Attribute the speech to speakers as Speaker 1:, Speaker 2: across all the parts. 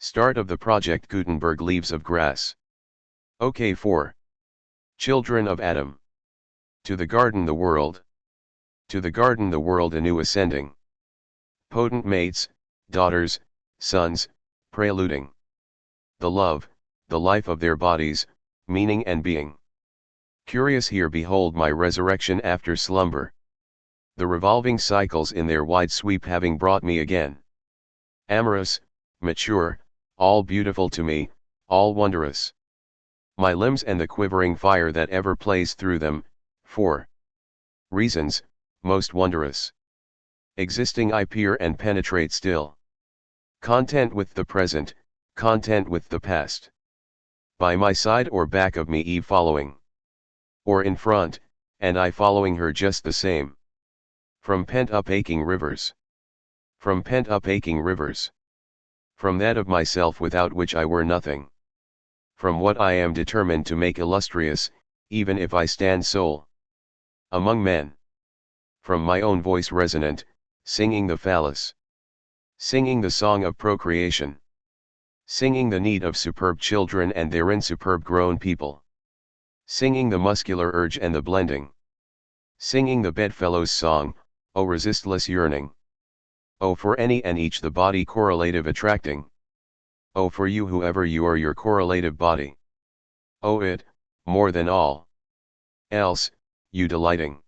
Speaker 1: Start of the project Gutenberg Leaves of Grass. OK 4. Children of Adam. To the garden the world. To the garden the world anew ascending. Potent mates, daughters, sons, preluding. The love, the life of their bodies, meaning and being. Curious here behold my resurrection after slumber. The revolving cycles in their wide sweep having brought me again. Amorous, mature, all beautiful to me, all wondrous. My limbs and the quivering fire that ever plays through them, 4 reasons, most wondrous. Existing I peer and penetrate still. Content with the present, content with the past. By my side or back of me Eve following. Or in front, and I following her just the same. From pent-up aching rivers. From pent-up aching rivers. From that of myself without which I were nothing. From what I am determined to make illustrious, even if I stand sole among men. From my own voice resonant, singing the phallus. Singing the song of procreation. Singing the need of superb children and therein superb grown people. Singing the muscular urge and the blending. Singing the bedfellow's song, O resistless yearning. O for any and each the body correlative attracting. O for you whoever you are your correlative body. O it, more than all else, you delighting.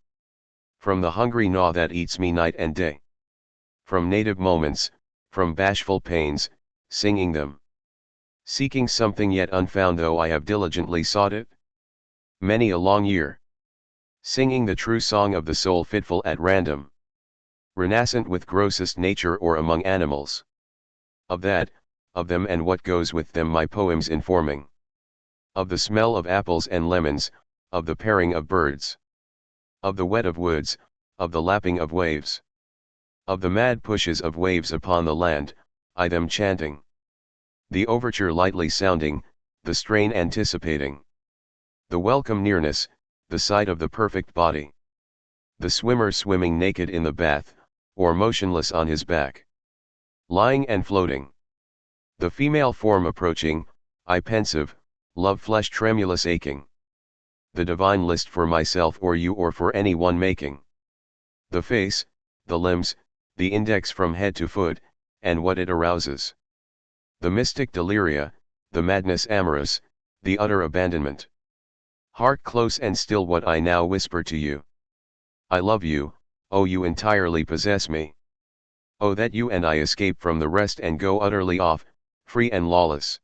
Speaker 1: From the hungry gnaw that eats me night and day. From native moments, from bashful pains, singing them. Seeking something yet unfound though I have diligently sought it. Many a long year. Singing the true song of the soul fitful at random. Renascent with grossest nature or among animals. Of that, of them and what goes with them my poems informing. Of the smell of apples and lemons, of the pairing of birds. Of the wet of woods, of the lapping of waves. Of the mad pushes of waves upon the land, I them chanting. The overture lightly sounding, the strain anticipating. The welcome nearness, the sight of the perfect body. The swimmer swimming naked in the bath, or motionless on his back. Lying and floating. The female form approaching, I pensive, love flesh tremulous aching. The divine list for myself or you or for any one making. The face, the limbs, the index from head to foot, and what it arouses. The mystic deliria, the madness amorous, the utter abandonment. Heart close and still what I now whisper to you. I love you, oh you entirely possess me. Oh that you and I escape from the rest and go utterly off, free and lawless.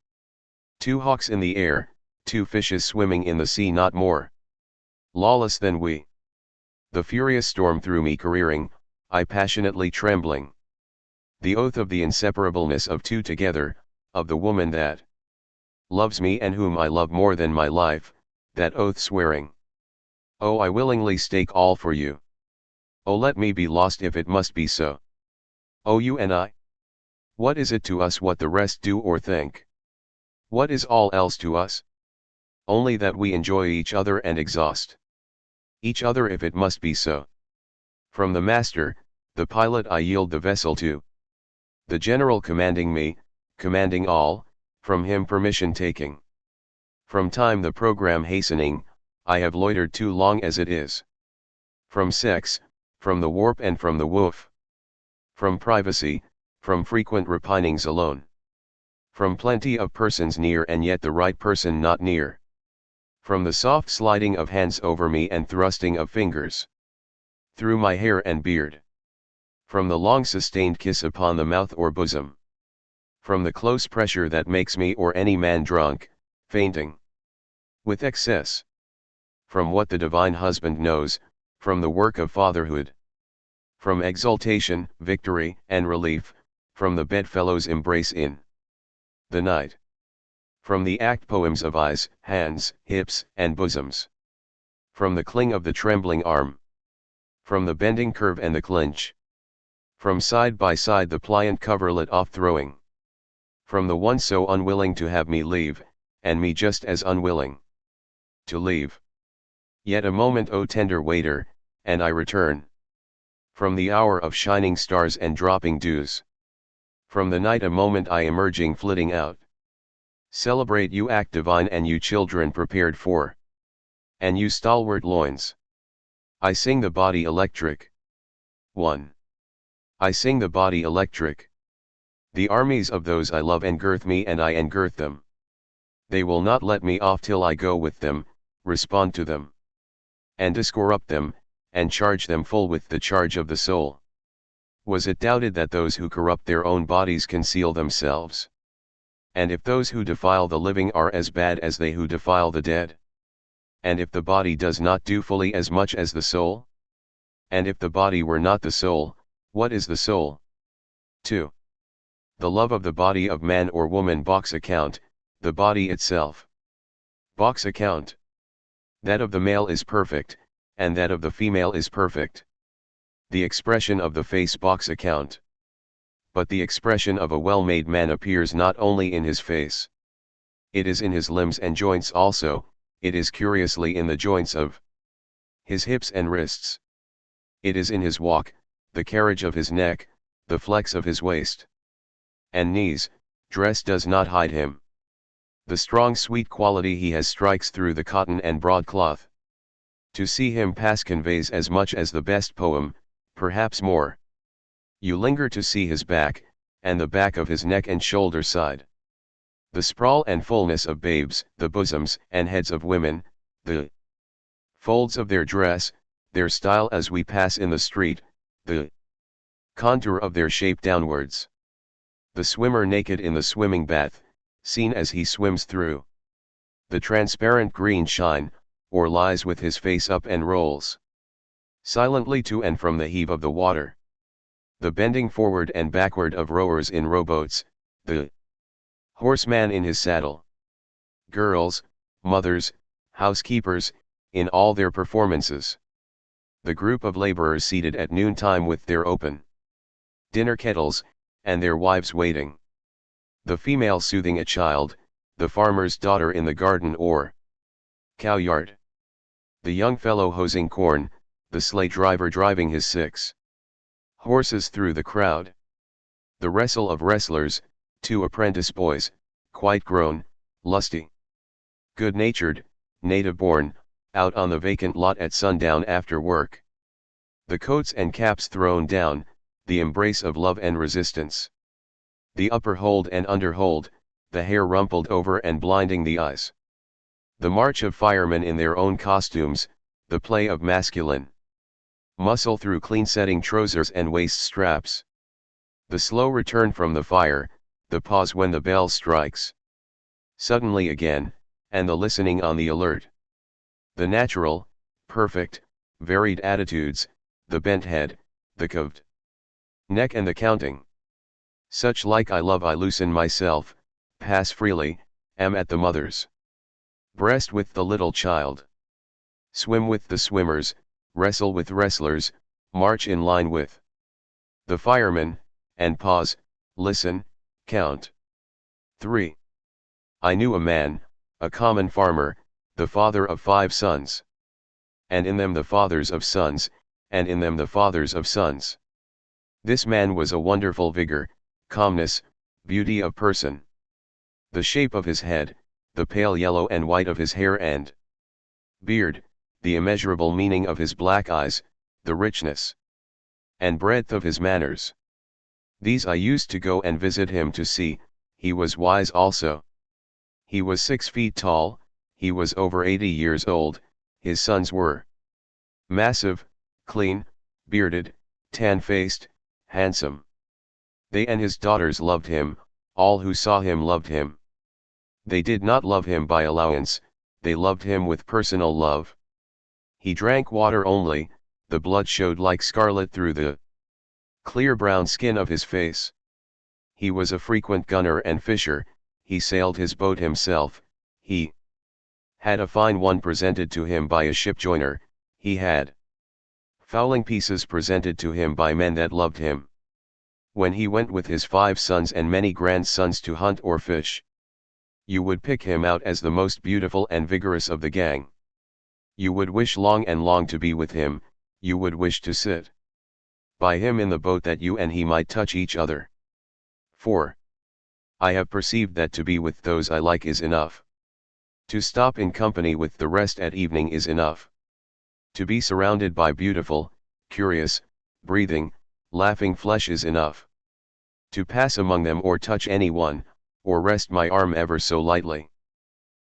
Speaker 1: Two hawks in the air, two fishes swimming in the sea not more lawless than we. The furious storm through me careering, I passionately trembling. The oath of the inseparableness of two together, of the woman that loves me and whom I love more than my life, that oath swearing. Oh I willingly stake all for you. Oh let me be lost if it must be so. Oh you and I? What is it to us what the rest do or think? What is all else to us? Only that we enjoy each other and exhaust each other if it must be so. From the master, the pilot I yield the vessel to. The general commanding me, commanding all, from him permission taking. From time the program hastening, I have loitered too long as it is. From sex, from the warp and from the woof. From privacy, from frequent repinings alone. From plenty of persons near and yet the right person not near. From the soft sliding of hands over me and thrusting of fingers through my hair and beard. From the long sustained kiss upon the mouth or bosom. From the close pressure that makes me or any man drunk, fainting with excess. From what the divine husband knows, from the work of fatherhood. From exultation, victory, and relief, from the bedfellow's embrace in the night. From the act poems of eyes, hands, hips, and bosoms. From the cling of the trembling arm. From the bending curve and the clinch. From side by side the pliant coverlet off throwing. From the one so unwilling to have me leave, and me just as unwilling to leave. Yet a moment O tender waiter, and I return. From the hour of shining stars and dropping dews. From the night a moment I emerging flitting out. Celebrate you act divine and you children prepared for. And you stalwart loins. I sing the body electric. 1. I sing the body electric. The armies of those I love engirth me and I engirth them. They will not let me off till I go with them, respond to them. And discorrupt them, and charge them full with the charge of the soul. Was it doubted that those who corrupt their own bodies conceal themselves? And if those who defile the living are as bad as they who defile the dead? And if the body does not do fully as much as the soul? And if the body were not the soul, what is the soul? 2. The love of the body of man or woman box account, the body itself. Box account. That of the male is perfect, and that of the female is perfect. The expression of the face box account. But the expression of a well-made man appears not only in his face. It is in his limbs and joints also, it is curiously in the joints of his hips and wrists. It is in his walk, the carriage of his neck, the flex of his waist and knees. Dress does not hide him. The strong sweet quality he has strikes through the cotton and broadcloth. To see him pass conveys as much as the best poem, perhaps more. You linger to see his back, and the back of his neck and shoulder side. The sprawl and fullness of babes, the bosoms and heads of women, the folds of their dress, their style as we pass in the street, the contour of their shape downwards. The swimmer naked in the swimming bath, seen as he swims through the transparent green shine, or lies with his face up and rolls silently to and from the heave of the water. The bending forward and backward of rowers in rowboats, the horseman in his saddle. Girls, mothers, housekeepers, in all their performances. The group of laborers seated at noontime with their open dinner kettles, and their wives waiting. The female soothing a child, the farmer's daughter in the garden or cow yard. The young fellow hosing corn, the sleigh driver driving his 6 horses through the crowd. The wrestle of wrestlers, 2 apprentice boys, quite grown, lusty, good-natured, native-born, out on the vacant lot at sundown after work. The coats and caps thrown down, the embrace of love and resistance. The upper hold and under hold, the hair rumpled over and blinding the eyes. The march of firemen in their own costumes, the play of masculine muscle through clean-setting trousers and waist straps. The slow return from the fire, the pause when the bell strikes suddenly again, and the listening on the alert. The natural, perfect, varied attitudes, the bent head, the coved neck and the counting. Such like I love I loosen myself, pass freely, am at the mother's breast with the little child. Swim with the swimmers, wrestle with wrestlers, march in line with the firemen, and pause, listen, count. 3. I knew a man, a common farmer, the father of 5 sons. And in them the fathers of sons, and in them the fathers of sons. This man was a wonderful vigor, calmness, beauty of person. The shape of his head, the pale yellow and white of his hair and beard, the immeasurable meaning of his black eyes, the richness and breadth of his manners. These I used to go and visit him to see. He was wise also. He was 6 feet tall, he was over 80 years old, his sons were massive, clean, bearded, tan-faced, handsome. They and his daughters loved him, all who saw him loved him. They did not love him by allowance, they loved him with personal love. He drank water only, the blood showed like scarlet through the clear brown skin of his face. He was a frequent gunner and fisher, he sailed his boat himself, he had a fine one presented to him by a shipjoiner, he had fowling pieces presented to him by men that loved him. When he went with his 5 sons and many grandsons to hunt or fish, you would pick him out as the most beautiful and vigorous of the gang. You would wish long and long to be with him, you would wish to sit by him in the boat that you and he might touch each other. 4. I have perceived that to be with those I like is enough. To stop in company with the rest at evening is enough. To be surrounded by beautiful, curious, breathing, laughing flesh is enough. To pass among them or touch anyone, or rest my arm ever so lightly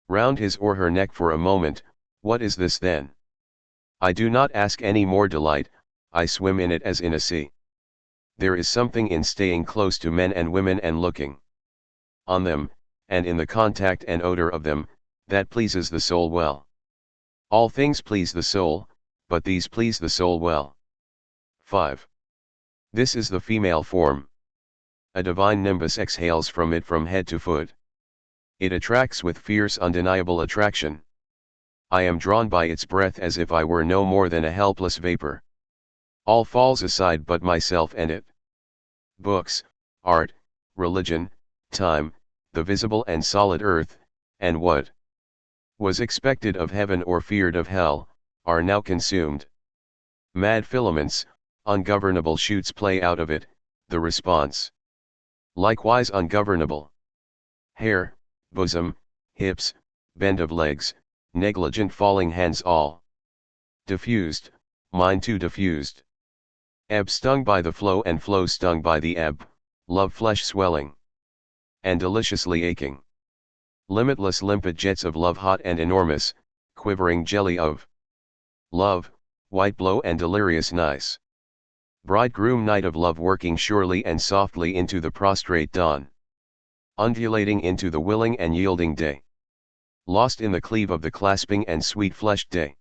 Speaker 1: round his or her neck for a moment, what is this then? I do not ask any more delight, I swim in it as in a sea. There is something in staying close to men and women and looking on them, and in the contact and odor of them, that pleases the soul well. All things please the soul, but these please the soul well. 5. This is the female form. A divine nimbus exhales from it from head to foot. It attracts with fierce undeniable attraction. I am drawn by its breath as if I were no more than a helpless vapor. All falls aside but myself and it. Books, art, religion, time, the visible and solid earth, and what was expected of heaven or feared of hell, are now consumed. Mad filaments, ungovernable shoots play out of it, the response. Likewise ungovernable. Hair, bosom, hips, bend of legs, negligent falling hands all. Diffused, mind too diffused. Ebb stung by the flow and flow stung by the ebb, love flesh swelling. And deliciously aching. Limitless limpid jets of love hot and enormous, quivering jelly of love, white blow and delirious nice. Bridegroom night of love working surely and softly into the prostrate dawn. Undulating into the willing and yielding day. Lost in the cleave of the clasping and sweet-fleshed day.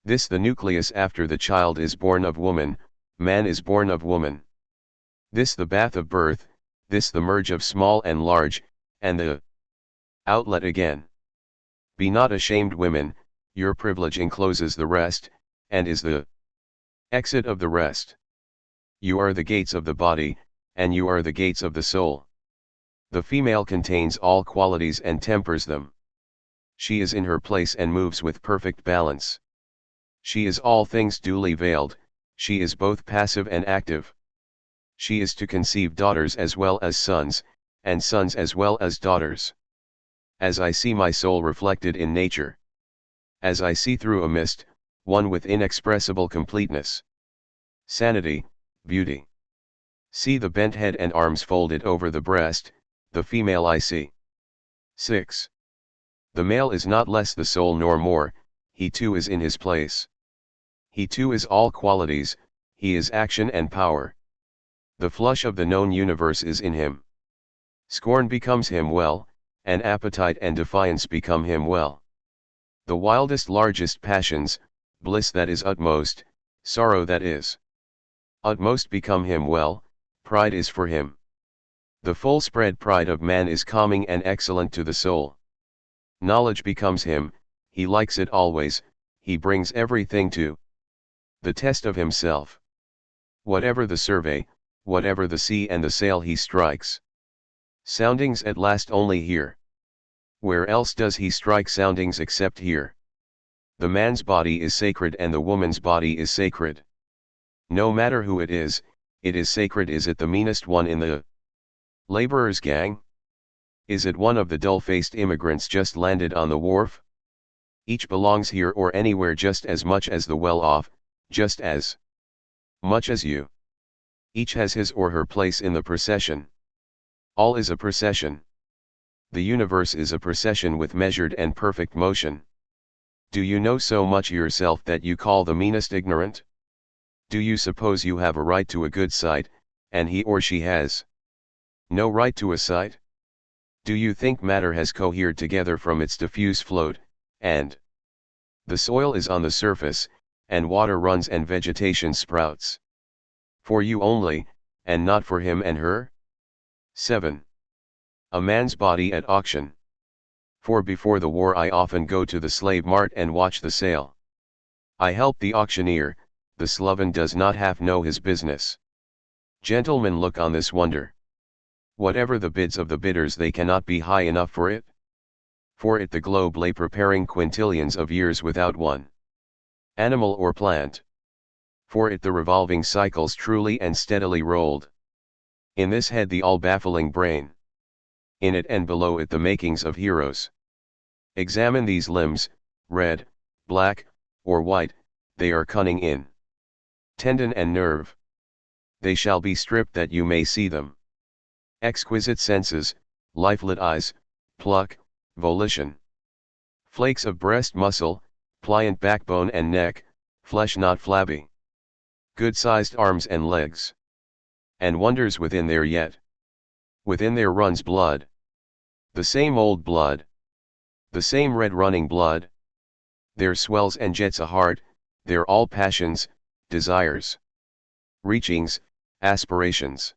Speaker 1: This the nucleus after the child is born of woman, man is born of woman. This the bath of birth, this the merge of small and large, and the outlet again. Be not ashamed women, your privilege encloses the rest, and is the exit of the rest. You are the gates of the body, and you are the gates of the soul. The female contains all qualities and tempers them. She is in her place and moves with perfect balance. She is all things duly veiled, she is both passive and active. She is to conceive daughters as well as sons, and sons as well as daughters. As I see my soul reflected in nature. As I see through a mist, one with inexpressible completeness. Sanity, beauty. See the bent head and arms folded over the breast, the female I see. 6. The male is not less the soul nor more, he too is in his place. He too is all qualities, he is action and power. The flush of the known universe is in him. Scorn becomes him well, and appetite and defiance become him well. The wildest largest passions, bliss that is utmost, sorrow that is utmost become him well, pride is for him. The full spread pride of man is calming and excellent to the soul. Knowledge becomes him, he likes it always, he brings everything to the test of himself. Whatever the survey, whatever the sea and the sail he strikes. Soundings at last only here. Where else does he strike soundings except here? The man's body is sacred and the woman's body is sacred. No matter who it is sacred. Is it the meanest one in the laborer's gang? Is it one of the dull-faced immigrants just landed on the wharf? Each belongs here or anywhere just as much as the well-off, just as much as you. Each has his or her place in the procession. All is a procession. The universe is a procession with measured and perfect motion. Do you know so much yourself that you call the meanest ignorant? Do you suppose you have a right to a good sight, and he or she has no right to a sight? Do you think matter has cohered together from its diffuse float, and the soil is on the surface, and water runs and vegetation sprouts? For you only, and not for him and her? 7. A man's body at auction. For before the war I often go to the slave mart and watch the sale. I help the auctioneer, the sloven does not half know his business. Gentlemen look on this wonder. Whatever the bids of the bidders they cannot be high enough for it. For it the globe lay preparing quintillions of years without one animal or plant. For it the revolving cycles truly and steadily rolled. In this head the all-baffling brain. In it and below it the makings of heroes. Examine these limbs, red, black, or white, they are cunning in tendon and nerve. They shall be stripped that you may see them. Exquisite senses, lifelet eyes, pluck, volition. Flakes of breast muscle, pliant backbone and neck, flesh not flabby. Good-sized arms and legs. And wonders within there yet. Within there runs blood. The same old blood. The same red running blood. There swells and jets a heart, there all passions, desires, reachings, aspirations.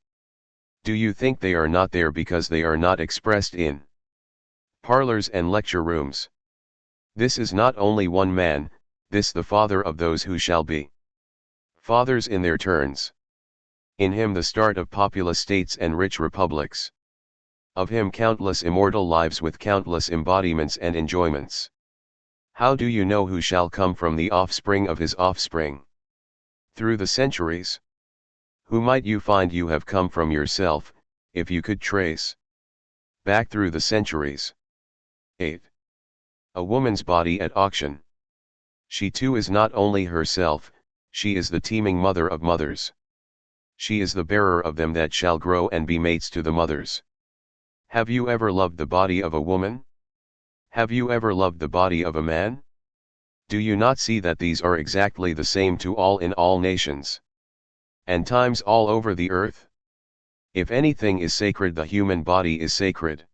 Speaker 1: Do you think they are not there because they are not expressed in parlors and lecture rooms? This is not only one man, this the father of those who shall be fathers in their turns. In him the start of populous states and rich republics. Of him countless immortal lives with countless embodiments and enjoyments. How do you know who shall come from the offspring of his offspring? Through the centuries? Who might you find you have come from yourself, if you could trace back through the centuries? 8. A woman's body at auction. She too is not only herself, she is the teeming mother of mothers. She is the bearer of them that shall grow and be mates to the mothers. Have you ever loved the body of a woman? Have you ever loved the body of a man? Do you not see that these are exactly the same to all in all nations and times all over the earth? If anything is sacred, the human body is sacred.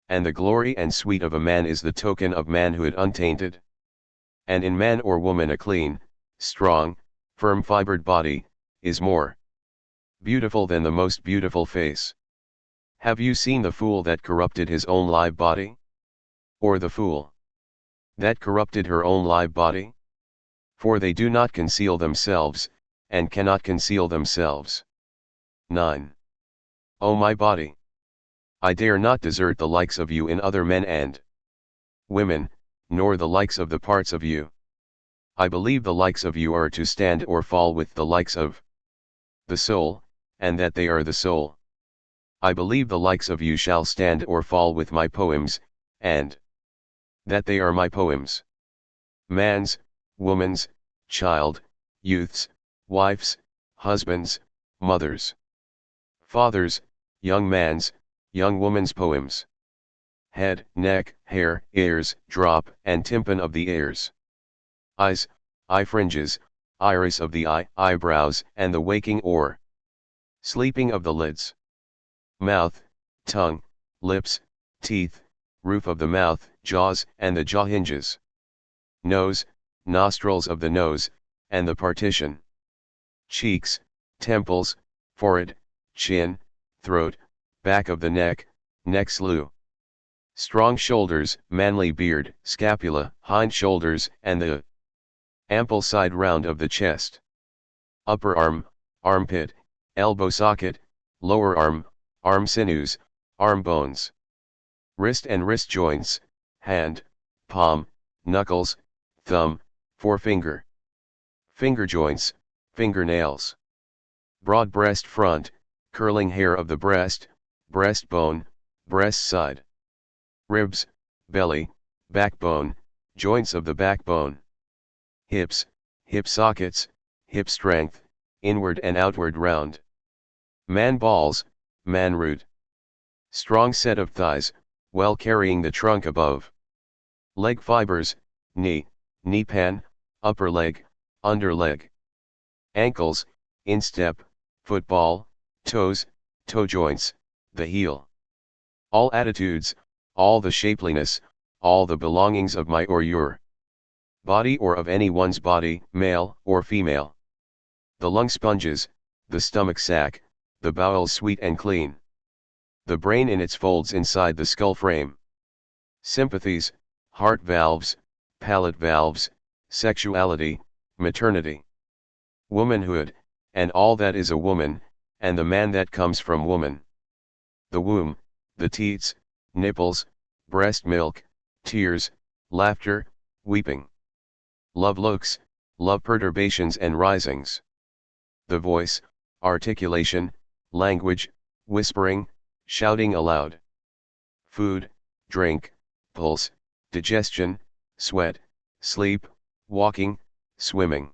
Speaker 1: And the glory and sweet of a man is the token of manhood untainted. And in man or woman a clean, strong, firm-fibered body is more beautiful than the most beautiful face. Have you seen the fool that corrupted his own live body? Or the fool that corrupted her own live body? For they do not conceal themselves, and cannot conceal themselves. 9. O my body! I dare not desert the likes of you in other men and women, nor the likes of the parts of you. I believe the likes of you are to stand or fall with the likes of the soul, and that they are the soul. I believe the likes of you shall stand or fall with my poems, and that they are my poems. Man's, woman's, child, youth's, wife's, husband's, mother's, father's, young man's, young woman's poems. Head, neck, hair, ears, drop, and tympan of the ears. Eyes, eye fringes, iris of the eye, eyebrows, and the waking or sleeping of the lids. Mouth, tongue, lips, teeth, roof of the mouth, jaws, and the jaw hinges. Nose, nostrils of the nose, and the partition. Cheeks, temples, forehead, chin, throat, back of the neck, neck slew. Strong shoulders, manly beard, scapula, hind shoulders, and the ample side round of the chest. Upper arm, armpit, elbow socket, lower arm, arm sinews, arm bones. Wrist and wrist joints, hand, palm, knuckles, thumb, forefinger. Finger joints, fingernails. Broad breast front, curling hair of the breast, breastbone, breast side. Ribs, belly, backbone, joints of the backbone. Hips, hip sockets, hip strength, inward and outward round. Man balls, man root. Strong set of thighs, well carrying the trunk above. Leg fibers, knee, knee pan, upper leg, under leg. Ankles, instep, football, toes, toe joints, the heel. All attitudes, all the shapeliness, all the belongings of my or your body or of any one's body, male or female. The lung sponges, the stomach sac, the bowels sweet and clean. The brain in its folds inside the skull frame. Sympathies, heart valves, palate valves, sexuality, maternity. Womanhood, and all that is a woman, and the man that comes from woman. The womb, the teats, nipples, breast milk, tears, laughter, weeping. Love looks, love perturbations and risings. The voice, articulation, language, whispering, shouting aloud. Food, drink, pulse, digestion, sweat, sleep, walking, swimming.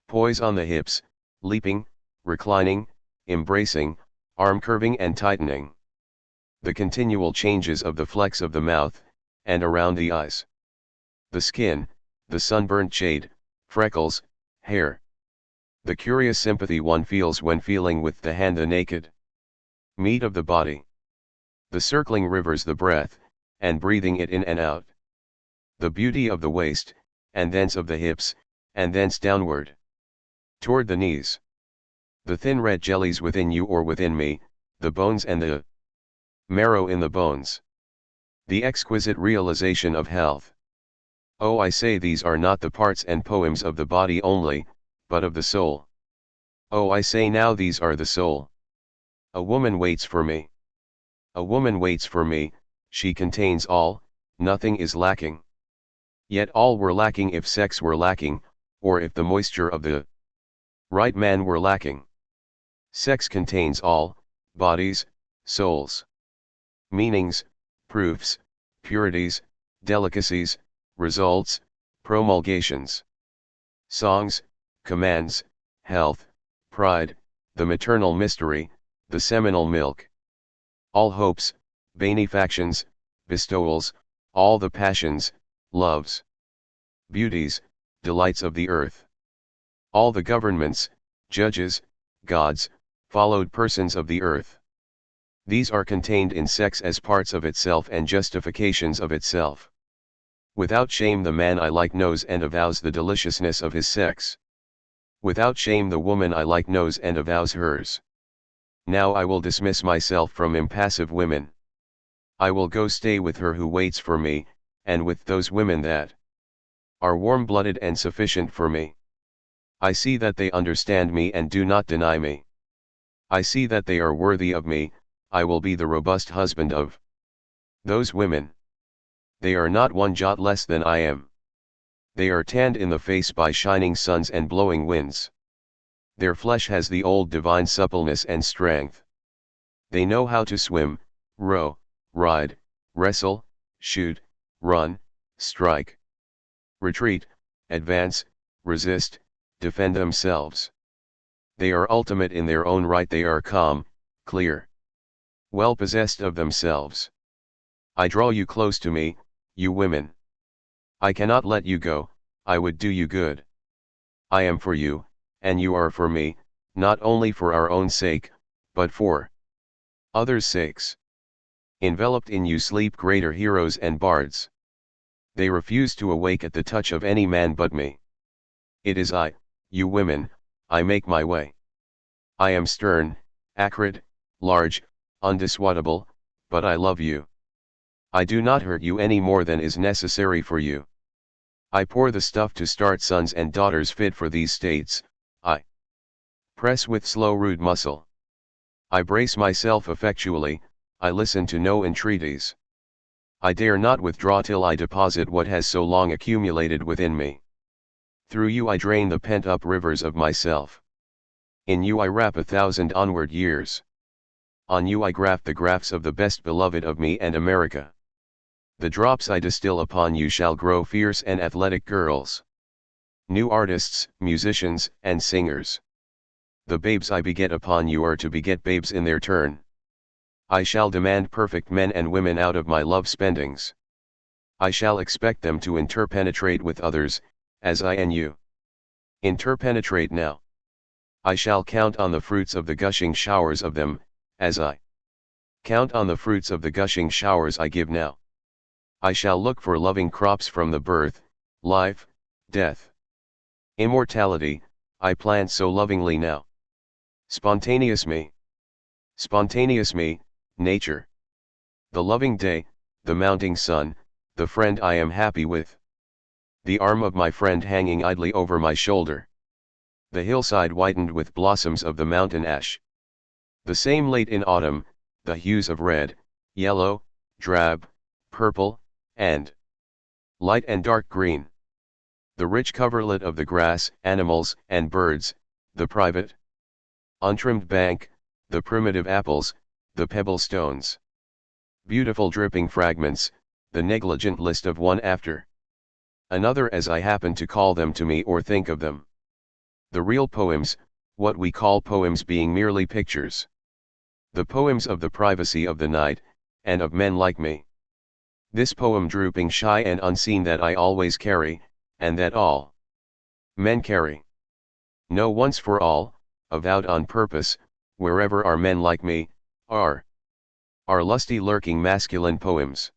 Speaker 1: Poise on the hips, leaping, reclining, embracing, arm curving and tightening. The continual changes of the flex of the mouth, and around the eyes. The skin, the sunburnt shade, freckles, hair. The curious sympathy one feels when feeling with the hand the naked meat of the body. The circling rivers the breath, and breathing it in and out. The beauty of the waist, and thence of the hips, and thence downward. Toward the knees. The thin red jellies within you or within me, the bones and the marrow in the bones. The exquisite realization of health. Oh, I say these are not the parts and poems of the body only, but of the soul. Oh, I say now these are the soul. A woman waits for me. A woman waits for me, she contains all, nothing is lacking. Yet all were lacking if sex were lacking, or if the moisture of the right man were lacking. Sex contains all, bodies, souls. Meanings, proofs, purities, delicacies, results, promulgations. Songs, commands, health, pride, the maternal mystery, the seminal milk. All hopes, benefactions, bestowals, all the passions, loves. Beauties, delights of the earth. All the governments, judges, gods, followed persons of the earth. These are contained in sex as parts of itself and justifications of itself. Without shame the man I like knows and avows the deliciousness of his sex. Without shame the woman I like knows and avows hers. Now I will dismiss myself from impassive women. I will go stay with her who waits for me, and with those women that are warm-blooded and sufficient for me. I see that they understand me and do not deny me. I see that they are worthy of me, I will be the robust husband of those women. They are not one jot less than I am. They are tanned in the face by shining suns and blowing winds. Their flesh has the old divine suppleness and strength. They know how to swim, row, ride, wrestle, shoot, run, strike, retreat, advance, resist, defend themselves. They are ultimate in their own right, they are calm, clear, well possessed of themselves. I draw you close to me, you women. I cannot let you go, I would do you good. I am for you, and you are for me, not only for our own sake, but for others' sakes. Enveloped in you sleep greater heroes and bards. They refuse to awake at the touch of any man but me. It is I, you women, I make my way. I am stern, acrid, large, undissuadable, but I love you. I do not hurt you any more than is necessary for you. I pour the stuff to start sons and daughters fit for these states, I press with slow rude muscle. I brace myself effectually, I listen to no entreaties. I dare not withdraw till I deposit what has so long accumulated within me. Through you I drain the pent-up rivers of myself. In you I wrap 1,000 onward years. On you I graft the grafts of the best beloved of me and America. The drops I distill upon you shall grow fierce and athletic girls. New artists, musicians, and singers. The babes I beget upon you are to beget babes in their turn. I shall demand perfect men and women out of my love spendings. I shall expect them to interpenetrate with others, as I and you interpenetrate now. I shall count on the fruits of the gushing showers of them, as I count on the fruits of the gushing showers I give now. I shall look for loving crops from the birth, life, death, immortality, I plant so lovingly now. Spontaneous me. Spontaneous me, nature. The loving day, the mounting sun, the friend I am happy with. The arm of my friend hanging idly over my shoulder. The hillside whitened with blossoms of the mountain ash. The same late in autumn, the hues of red, yellow, drab, purple, and light and dark green. The rich coverlet of the grass, animals, and birds, the private, untrimmed bank, the primitive apples, the pebble stones. Beautiful dripping fragments, the negligent list of one after another as I happen to call them to me or think of them. The real poems, what we call poems being merely pictures. The poems of the privacy of the night, and of men like me. This poem drooping shy and unseen that I always carry, and that all men carry. No once for all, avowed on purpose, wherever are men like me, are lusty lurking masculine poems.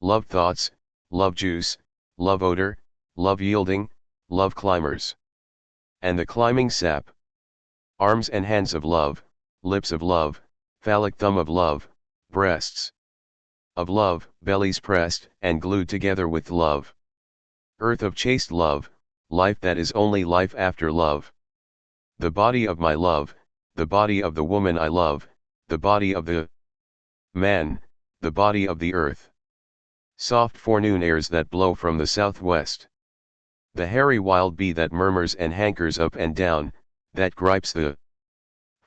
Speaker 1: Love thoughts, love juice, love odor, love yielding, love climbers. And the climbing sap. Arms and hands of love, lips of love, phallic thumb of love, breasts of love, bellies pressed and glued together with love. Earth of chaste love, life that is only life after love. The body of my love, the body of the woman I love, the body of the man, the body of the earth. Soft forenoon airs that blow from the southwest. The hairy wild bee that murmurs and hankers up and down, that gripes the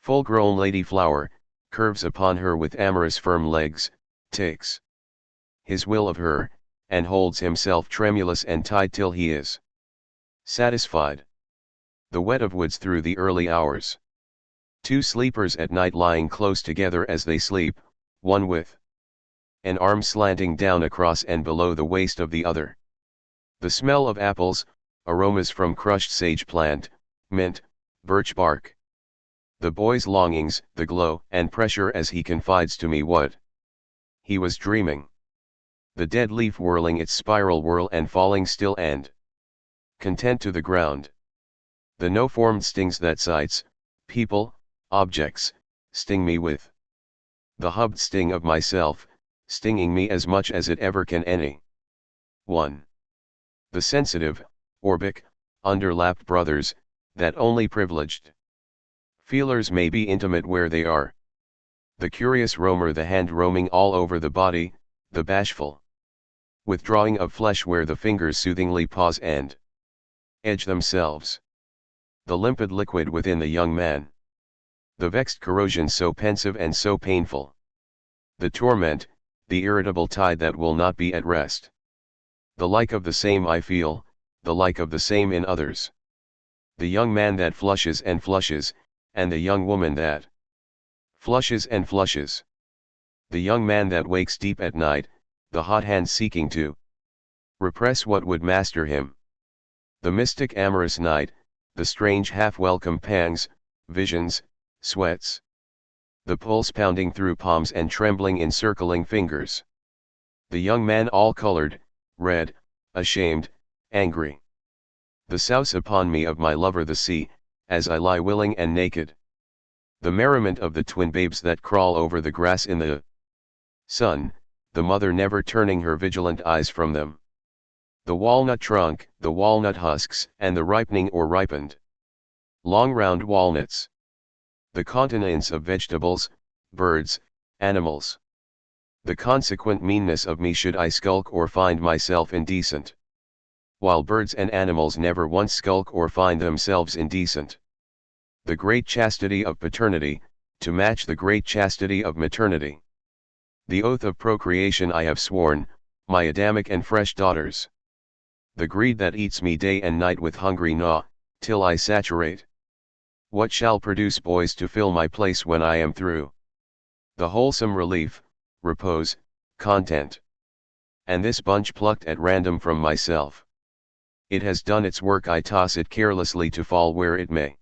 Speaker 1: full-grown lady flower, curves upon her with amorous firm legs, takes his will of her, and holds himself tremulous and tied till he is satisfied. The wet of woods through the early hours. Two sleepers at night lying close together as they sleep, one with an arm slanting down across and below the waist of the other. The smell of apples, aromas from crushed sage plant, mint, birch bark. The boy's longings, the glow and pressure as he confides to me what he was dreaming. The dead leaf whirling its spiral whirl and falling still and content to the ground. The no-formed stings that sights, people, objects, sting me with. The hubbed sting of myself, stinging me as much as it ever can any. 1. The sensitive, orbic, underlapped brothers, that only privileged feelers may be intimate where they are. The curious roamer, the hand roaming all over the body, the bashful withdrawing of flesh where the fingers soothingly pause and edge themselves. The limpid liquid within the young man. The vexed corrosion so pensive and so painful. The torment, the irritable tide that will not be at rest. The like of the same I feel, the like of the same in others. The young man that flushes and flushes, and the young woman that flushes and flushes. The young man that wakes deep at night, the hot hand seeking to repress what would master him. The mystic amorous night, the strange half-welcome pangs, visions, sweats. The pulse pounding through palms and trembling encircling fingers. The young man all colored, red, ashamed, angry. The souse upon me of my lover the sea, as I lie willing and naked. The merriment of the twin babes that crawl over the grass in the sun, the mother never turning her vigilant eyes from them. The walnut trunk, the walnut husks, and the ripening or ripened long round walnuts. The continence of vegetables, birds, animals. The consequent meanness of me should I skulk or find myself indecent. While birds and animals never once skulk or find themselves indecent. The great chastity of paternity, to match the great chastity of maternity. The oath of procreation I have sworn, my Adamic and fresh daughters. The greed that eats me day and night with hungry gnaw, till I saturate. What shall produce boys to fill my place when I am through? The wholesome relief, repose, content. And this bunch plucked at random from myself. It has done its work, I toss it carelessly to fall where it may.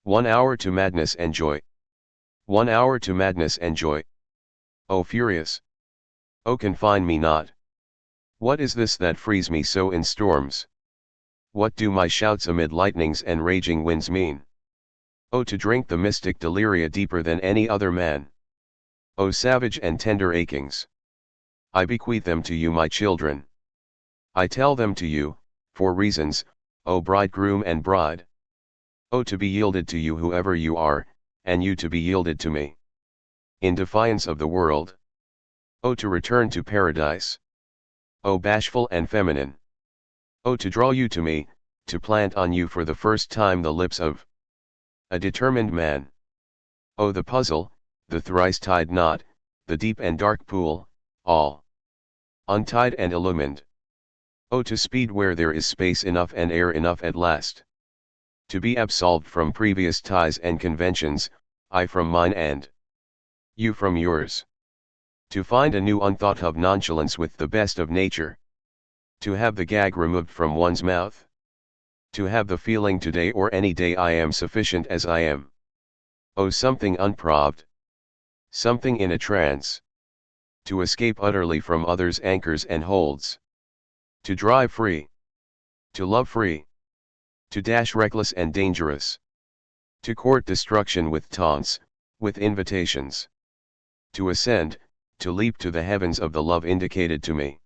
Speaker 1: 1 hour to madness and joy. 1 hour to madness and joy. O furious! O confine me not! What is this that frees me so in storms? What do my shouts amid lightnings and raging winds mean? O to drink the mystic deliria deeper than any other man! O savage and tender achings! I bequeath them to you, my children. I tell them to you, for reasons, O bridegroom and bride. O to be yielded to you whoever you are, and you to be yielded to me. In defiance of the world. O to return to paradise. O bashful and feminine. O to draw you to me, to plant on you for the first time the lips of a determined man. Oh the puzzle, the thrice-tied knot, the deep and dark pool, all untied and illumined. Oh to speed where there is space enough and air enough at last. To be absolved from previous ties and conventions, I from mine and you from yours. To find a new unthought of nonchalance with the best of nature. To have the gag removed from one's mouth. To have the feeling today or any day I am sufficient as I am. Oh something unproved. Something in a trance. To escape utterly from others' anchors and holds. To drive free. To love free. To dash reckless and dangerous. To court destruction with taunts, with invitations. To ascend, to leap to the heavens of the love indicated to me.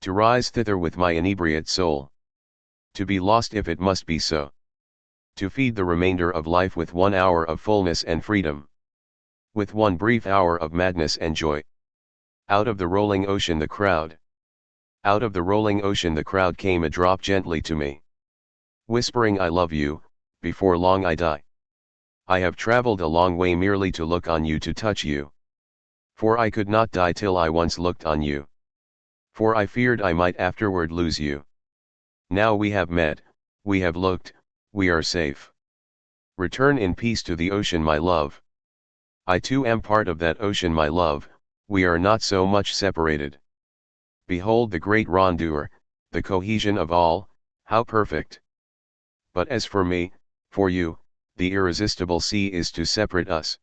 Speaker 1: To rise thither with my inebriate soul. To be lost if it must be so. To feed the remainder of life with 1 hour of fullness and freedom. With 1 brief hour of madness and joy. Out of the rolling ocean the crowd. Out of the rolling ocean the crowd came a drop gently to me. Whispering I love you, before long I die. I have traveled a long way merely to look on you, to touch you. For I could not die till I once looked on you. For I feared I might afterward lose you. Now we have met, we have looked, we are safe. Return in peace to the ocean my love. I too am part of that ocean my love, we are not so much separated. Behold the great rondure, the cohesion of all, how perfect. But as for me, for you, the irresistible sea is to separate us.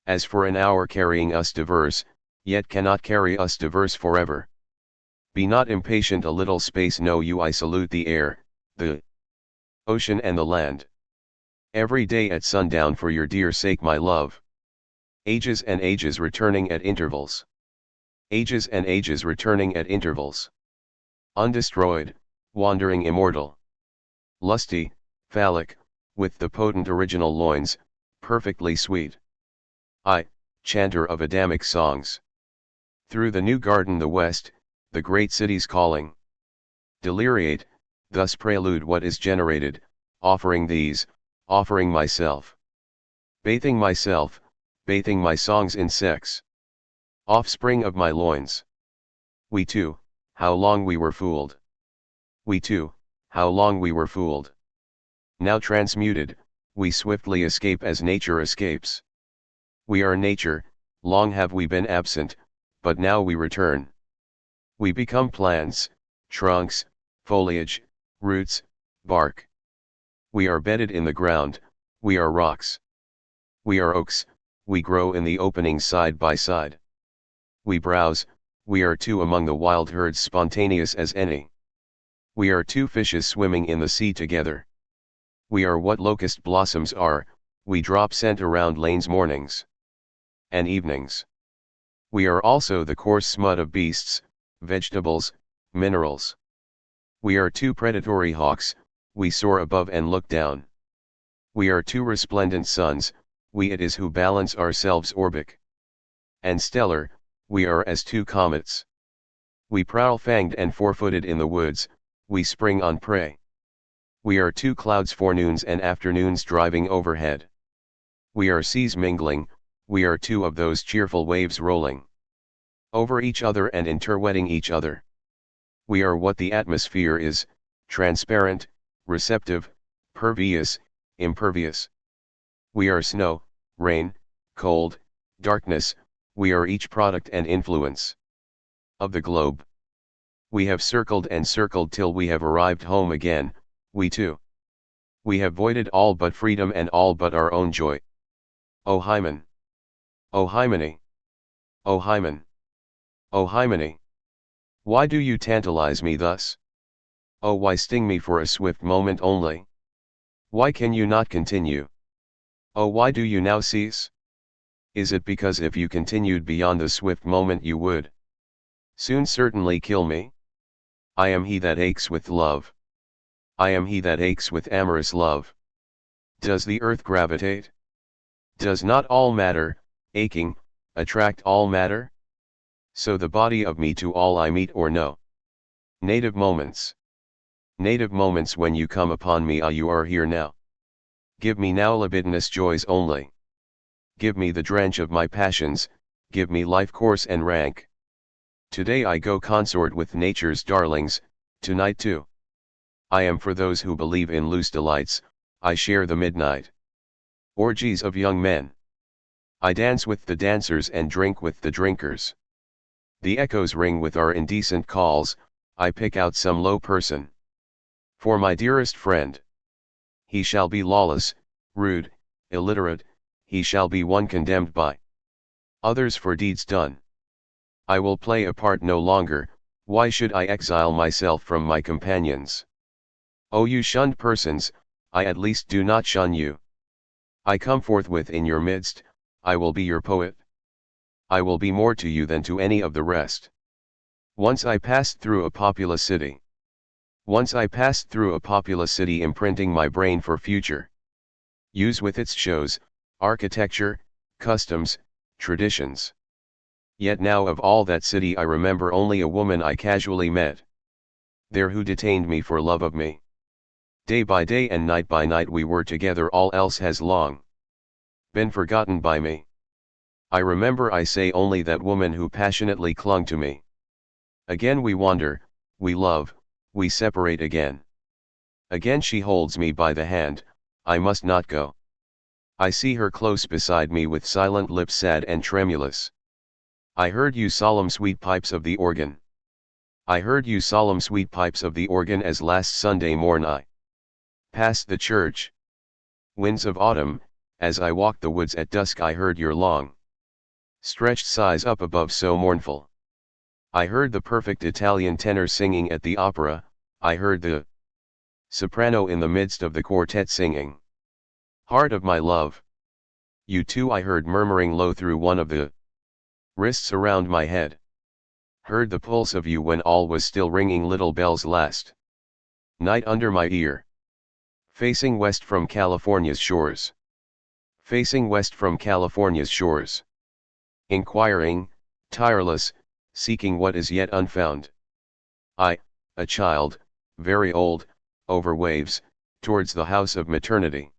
Speaker 1: As for an hour carrying us diverse, yet cannot carry us diverse forever. Be not impatient a little space, know you I salute the air, the ocean and the land. Every day at sundown for your dear sake my love. Ages and ages returning at intervals. Ages and ages returning at intervals. Undestroyed, wandering immortal. Lusty, phallic, with the potent original loins, perfectly sweet. I, chanter of Adamic songs. Through the new garden the west, the great cities calling. Deliriate, thus prelude what is generated, offering these, offering myself. Bathing myself, bathing my songs in sex. Offspring of my loins. We too, how long we were fooled. We too, how long we were fooled. Now transmuted, we swiftly escape as nature escapes. We are nature, long have we been absent, but now we return. We become plants, trunks, foliage, roots, bark. We are bedded in the ground, we are rocks. We are oaks, we grow in the openings side by side. We browse, we are two among the wild herds spontaneous as any. We are two fishes swimming in the sea together. We are what locust blossoms are, we drop scent around lanes mornings and evenings. We are also the coarse smut of beasts, vegetables, minerals. We are two predatory hawks, we soar above and look down. We are two resplendent suns, we it is who balance ourselves orbic and stellar, we are as two comets. We prowl fanged and four-footed in the woods, we spring on prey. We are two clouds forenoons and afternoons driving overhead. We are seas mingling, we are two of those cheerful waves rolling over each other and interwedding each other. We are what the atmosphere is, transparent, receptive, pervious, impervious. We are snow, rain, cold, darkness, we are each product and influence of the globe. We have circled and circled till we have arrived home again, we too. We have voided all but freedom and all but our own joy. O Hymen! O Hymene! O Hymen! O Hymene! Why do you tantalize me thus? Oh, why sting me for a swift moment only? Why can you not continue? Oh, why do you now cease? Is it because if you continued beyond the swift moment you would soon certainly kill me? I am he that aches with love. I am he that aches with amorous love. Does the earth gravitate? Does not all matter, aching, attract all matter? So the body of me to all I meet or know. Native moments. Native moments when you come upon me, ah, you are here now. Give me now libidinous joys only. give me the drench of my passions, give me life course and rank. Today I go consort with nature's darlings, tonight too. I am for those who believe in loose delights, I share the midnight orgies of young men. I dance with the dancers and drink with the drinkers. The echoes ring with our indecent calls, I pick out some low person. For my dearest friend. He shall be lawless, rude, illiterate, he shall be one condemned by others for deeds done. I will play a part no longer, why should I exile myself from my companions? O you shunned persons, I at least do not shun you. I come forthwith in your midst, I will be your poet. I will be more to you than to any of the rest. Once I passed through a populous city. Once I passed through a populous city imprinting my brain for future use with its shows, architecture, customs, traditions. Yet now of all that city I remember only a woman I casually met there who detained me for love of me. Day by day and night by night we were together, all else has long been forgotten by me. I remember, I say, only that woman who passionately clung to me. Again we wander, we love, we separate again. Again she holds me by the hand, I must not go. I see her close beside me with silent lips sad and tremulous. I heard you solemn sweet pipes of the organ. I heard you solemn sweet pipes of the organ as last Sunday morn I passed the church. Winds of autumn, as I walked the woods at dusk I heard your long stretched sighs up above so mournful. I heard the perfect Italian tenor singing at the opera, I heard the soprano in the midst of the quartet singing. Heart of my love. You too I heard murmuring low through one of the wrists around my head. Heard the pulse of you when all was still, ringing little bells last night under my ear. Facing west from California's shores. Facing west from California's shores. Inquiring, tireless, seeking what is yet unfound. I, a child, very old, over waves, towards the house of maternity.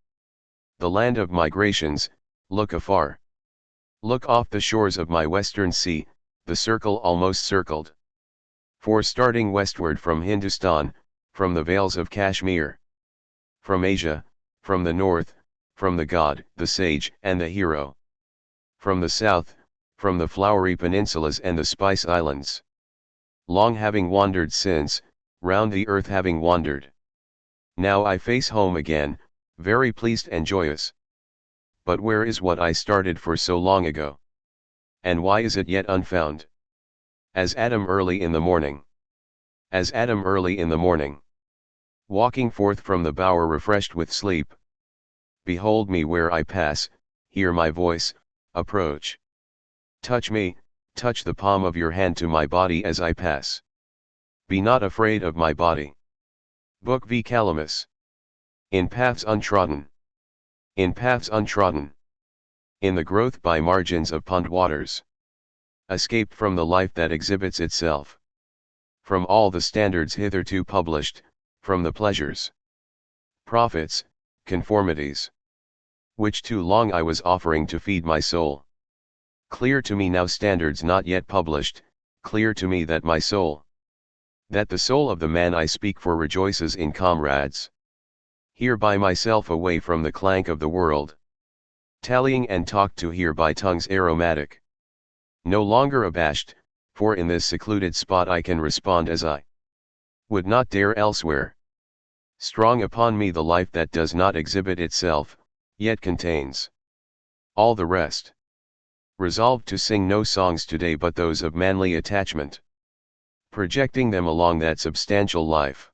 Speaker 1: The land of migrations, look afar. Look off the shores of my western sea, the circle almost circled. For starting westward from Hindustan, from the vales of Kashmir. From Asia, from the north, from the god, the sage, and the hero. From the south, from the flowery peninsulas and the spice islands. Long having wandered since, round the earth having wandered. Now I face home again, very pleased and joyous. But where is what I started for so long ago? And why is it yet unfound? As Adam early in the morning. As Adam early in the morning. Walking forth from the bower refreshed with sleep. Behold me where I pass, hear my voice, approach. Touch me, touch the palm of your hand to my body as I pass. Be not afraid of my body. Book v. Calamus. In paths untrodden. In paths untrodden. In the growth by margins of pond waters. Escaped from the life that exhibits itself. From all the standards hitherto published, from the pleasures, profits, conformities, which too long I was offering to feed my soul. Clear to me now standards not yet published, clear to me that my soul, that the soul of the man I speak for rejoices in comrades. Here by myself away from the clank of the world. Tallying and talked to here by tongues aromatic. No longer abashed, for in this secluded spot I can respond as I would not dare elsewhere. Strong upon me the life that does not exhibit itself, yet contains all the rest. Resolved to sing no songs today but those of manly attachment. Projecting them along that substantial life.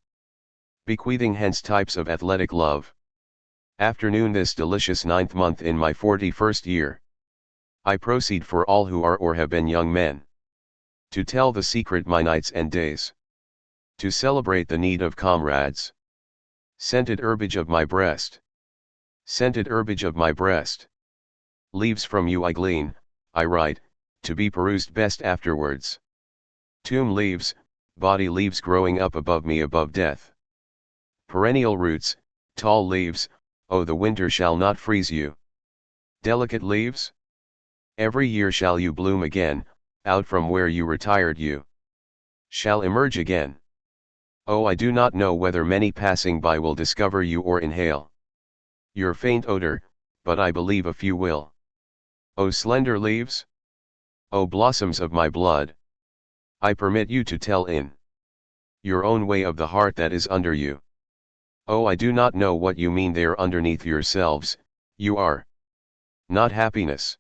Speaker 1: Bequeathing hence types of athletic love. Afternoon this delicious 9th month in my 41st year. I proceed for all who are or have been young men. To tell the secret my nights and days. To celebrate the need of comrades. Scented herbage of my breast. Scented herbage of my breast. Leaves from you I glean, I write, to be perused best afterwards. Tomb leaves, body leaves growing up above me above death. Perennial roots, tall leaves, oh the winter shall not freeze you. Delicate leaves? Every year shall you bloom again, out from where you retired you shall emerge again. Oh, I do not know whether many passing by will discover you or inhale your faint odor, but I believe a few will. O slender leaves? O blossoms of my blood! I permit you to tell in your own way of the heart that is under you. Oh, I do not know what you mean there underneath yourselves. You are not happiness.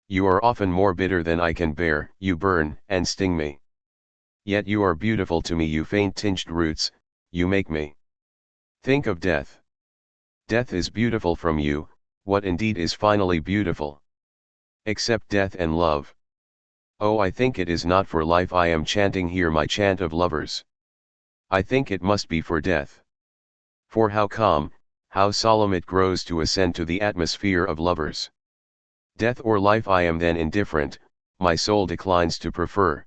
Speaker 1: You are often more bitter than I can bear. You burn and sting me. Yet you are beautiful to me, you faint-tinged roots. You make me think of death. Death is beautiful from you. What indeed is finally beautiful? Except death and love. Oh, I think it is not for life I am chanting here my chant of lovers. I think it must be for death. For how calm, how solemn it grows to ascend to the atmosphere of lovers. Death or life I am then indifferent, my soul declines to prefer.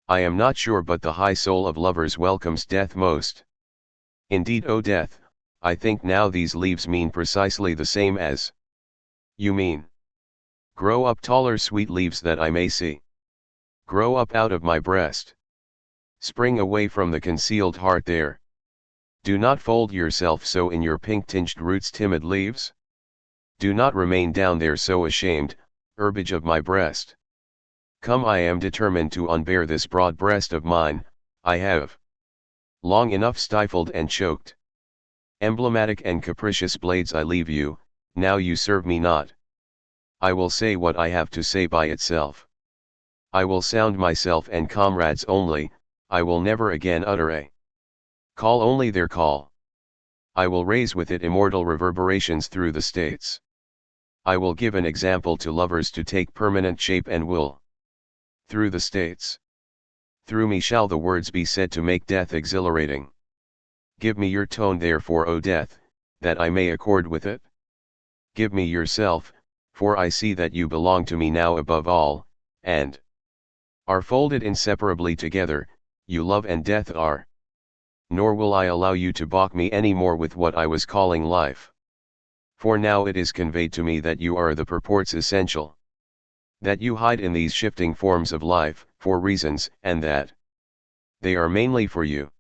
Speaker 1: I am not sure, but the high soul of lovers welcomes death most. Indeed, O death, I think now these leaves mean precisely the same as you mean. Grow up taller, sweet leaves, that I may see. Grow up out of my breast. Spring away from the concealed heart there. Do not fold yourself so in your pink-tinged roots, timid leaves. Do not remain down there so ashamed, herbage of my breast. Come, I am determined to unbear this broad breast of mine. I have long enough stifled and choked. Emblematic and capricious blades, I leave you, now you serve me not. I will say what I have to say by itself. I will sound myself and comrades only, I will never again utter a call, only their call. I will raise with it immortal reverberations through the states. I will give an example to lovers to take permanent shape and will through the states. Through me shall the words be said to make death exhilarating. Give me your tone therefore, O death, that I may accord with it. Give me yourself, for I see that you belong to me now above all, and are folded inseparably together. You love and death are. Nor will I allow you to balk me any more with what I was calling life. For now it is conveyed to me that you are the purports essential. That you hide in these shifting forms of life, for reasons, and that they are mainly for you.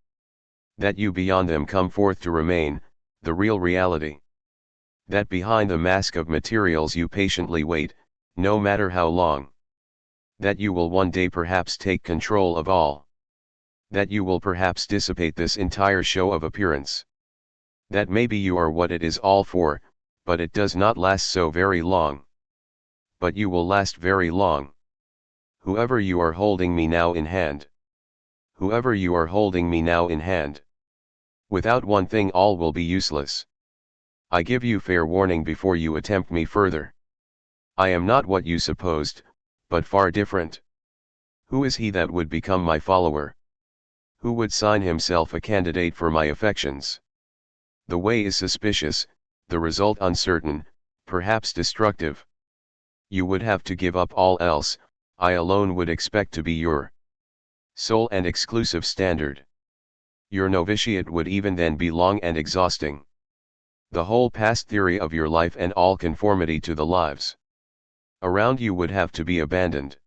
Speaker 1: That you beyond them come forth to remain, the real reality. That behind the mask of materials you patiently wait, no matter how long. That you will one day perhaps take control of all. That you will perhaps dissipate this entire show of appearance. That maybe you are what it is all for, but it does not last so very long. But you will last very long. Whoever you are holding me now in hand. Whoever you are holding me now in hand. Without one thing all will be useless. I give you fair warning before you attempt me further. I am not what you supposed, but far different. Who is he that would become my follower? Who would sign himself a candidate for my affections? The way is suspicious, the result uncertain, perhaps destructive. You would have to give up all else. I alone would expect to be your sole and exclusive standard. Your novitiate would even then be long and exhausting. The whole past theory of your life and all conformity to the lives around you would have to be abandoned.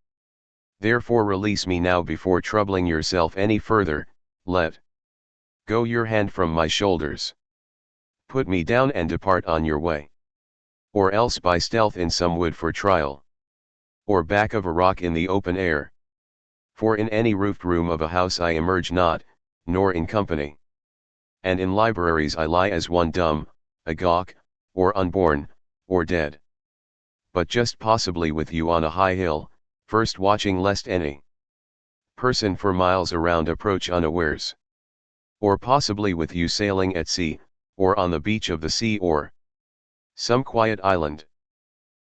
Speaker 1: Therefore release me now before troubling yourself any further. Let go your hand from my shoulders. Put me down and depart on your way. Or else by stealth in some wood for trial. Or back of a rock in the open air. For in any roofed room of a house I emerge not, nor in company. And in libraries I lie as one dumb, a gawk, or unborn, or dead. But just possibly with you on a high hill, first watching lest any person for miles around approach unawares. Or possibly with you sailing at sea, or on the beach of the sea, or some quiet island.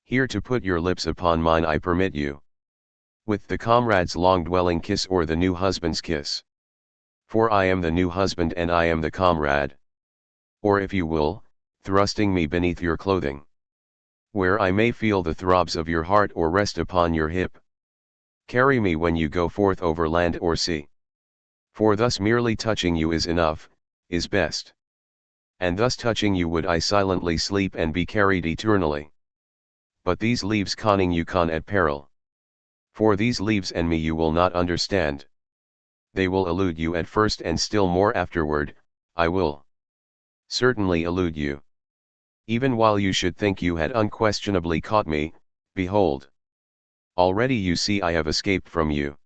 Speaker 1: Here to put your lips upon mine I permit you. With the comrade's long-dwelling kiss or the new husband's kiss. For I am the new husband and I am the comrade. Or if you will, thrusting me beneath your clothing. Where I may feel the throbs of your heart or rest upon your hip. Carry me when you go forth over land or sea. For thus merely touching you is enough, is best. And thus touching you would I silently sleep and be carried eternally. but these leaves conning you con at peril. For these leaves and me you will not understand. They will elude you at first and still more afterward, I will certainly elude you. Even while you should think you had unquestionably caught me, behold. Already you see I have escaped from you.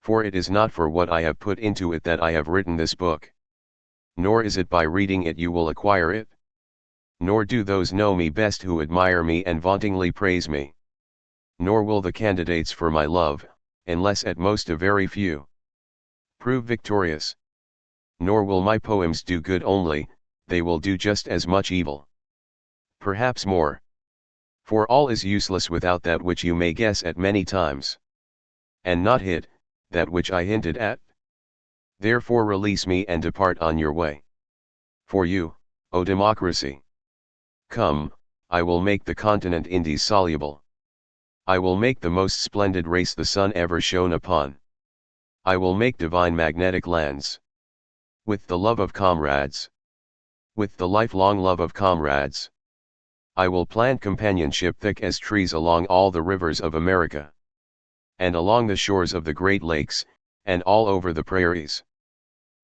Speaker 1: For it is not for what I have put into it that I have written this book. Nor is it by reading it you will acquire it. Nor do those know me best who admire me and vauntingly praise me. Nor will the candidates for my love, unless at most a very few, prove victorious. Nor will my poems do good only, they will do just as much evil. Perhaps more. For all is useless without that which you may guess at many times. And not hit, that which I hinted at. Therefore release me and depart on your way. For you, O democracy. Come, I will make the continent indissoluble. I will make the most splendid race the sun ever shone upon. I will make divine magnetic lands. With the love of comrades. With the lifelong love of comrades. I will plant companionship thick as trees along all the rivers of America. And along the shores of the Great Lakes, and all over the prairies.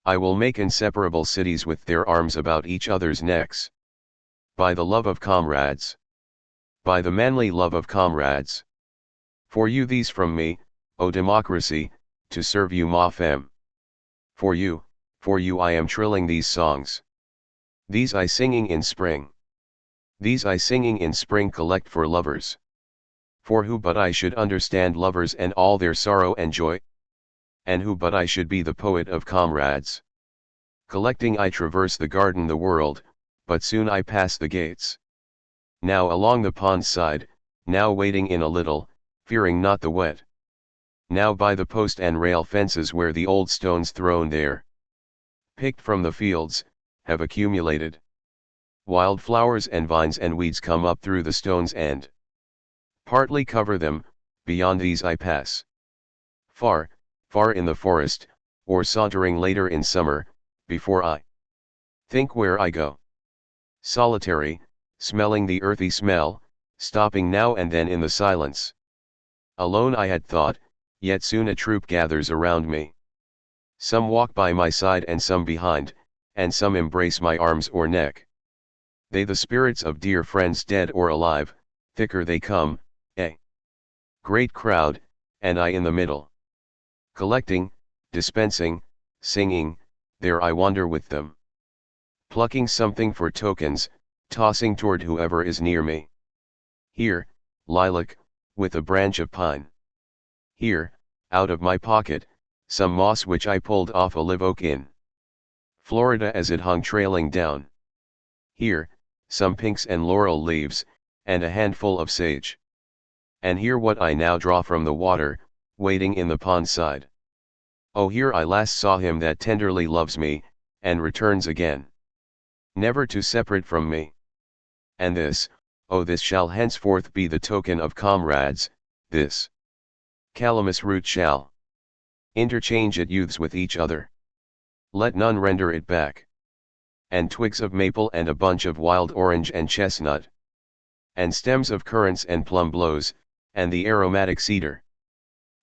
Speaker 1: I will make inseparable cities with their arms about each other's necks. By the love of comrades. By the manly love of comrades. For you these from me, O democracy, to serve you ma femme. For you I am trilling these songs. These I singing in spring. These I singing in spring collect for lovers. For who but I should understand lovers and all their sorrow and joy? And who but I should be the poet of comrades? Collecting I traverse the garden the world, but soon I pass the gates. Now along the pond side, now waiting in a little, fearing not the wet. Now by the post and rail fences where the old stones thrown there, picked from the fields, have accumulated. Wild flowers and vines and weeds come up through the stones and partly cover them. Beyond these I pass. Far, far in the forest, or sauntering later in summer, before I think where I go. Solitary, smelling the earthy smell, stopping now and then in the silence. Alone I had thought, yet soon a troop gathers around me. Some walk by my side and some behind, and some embrace my arms or neck. They the spirits of dear friends dead or alive, thicker they come, a great crowd, and I in the middle. Collecting, dispensing, singing, there I wander with them. Plucking something for tokens, tossing toward whoever is near me. Here, lilac, with a branch of pine. Here, out of my pocket, some moss which I pulled off a live oak in Florida as it hung trailing down. Here, some pinks and laurel leaves, and a handful of sage. And here what I now draw from the water, waiting in the pond side. Oh, here I last saw him that tenderly loves me, and returns again, never to separate from me. And this, oh this shall henceforth be the token of comrades, this calamus root shall interchange it youths with each other. Let none render it back. And twigs of maple and a bunch of wild orange and chestnut. And stems of currants and plum blows, and the aromatic cedar.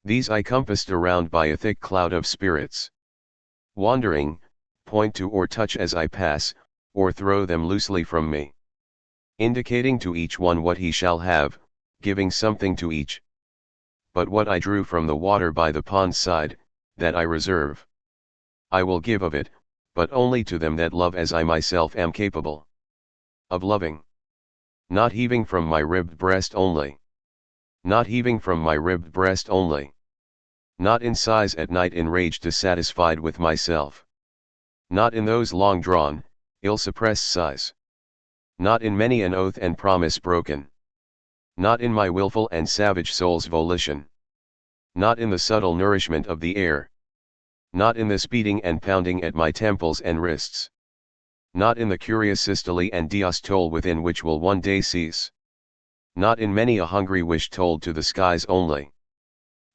Speaker 1: These I compassed around by a thick cloud of spirits. Wandering, point to or touch as I pass, or throw them loosely from me. Indicating to each one what he shall have, giving something to each. But what I drew from the water by the pond side, that I reserve. I will give of it, but only to them that love as I myself am capable of loving. Not heaving from my ribbed breast only. Not heaving from my ribbed breast only. Not in sighs at night enraged dissatisfied with myself. Not in those long drawn, ill-suppressed sighs. Not in many an oath and promise broken. Not in my willful and savage soul's volition. Not in the subtle nourishment of the air. Not in the speeding and pounding at my temples and wrists. Not in the curious systole and diastole within which will one day cease. Not in many a hungry wish told to the skies only.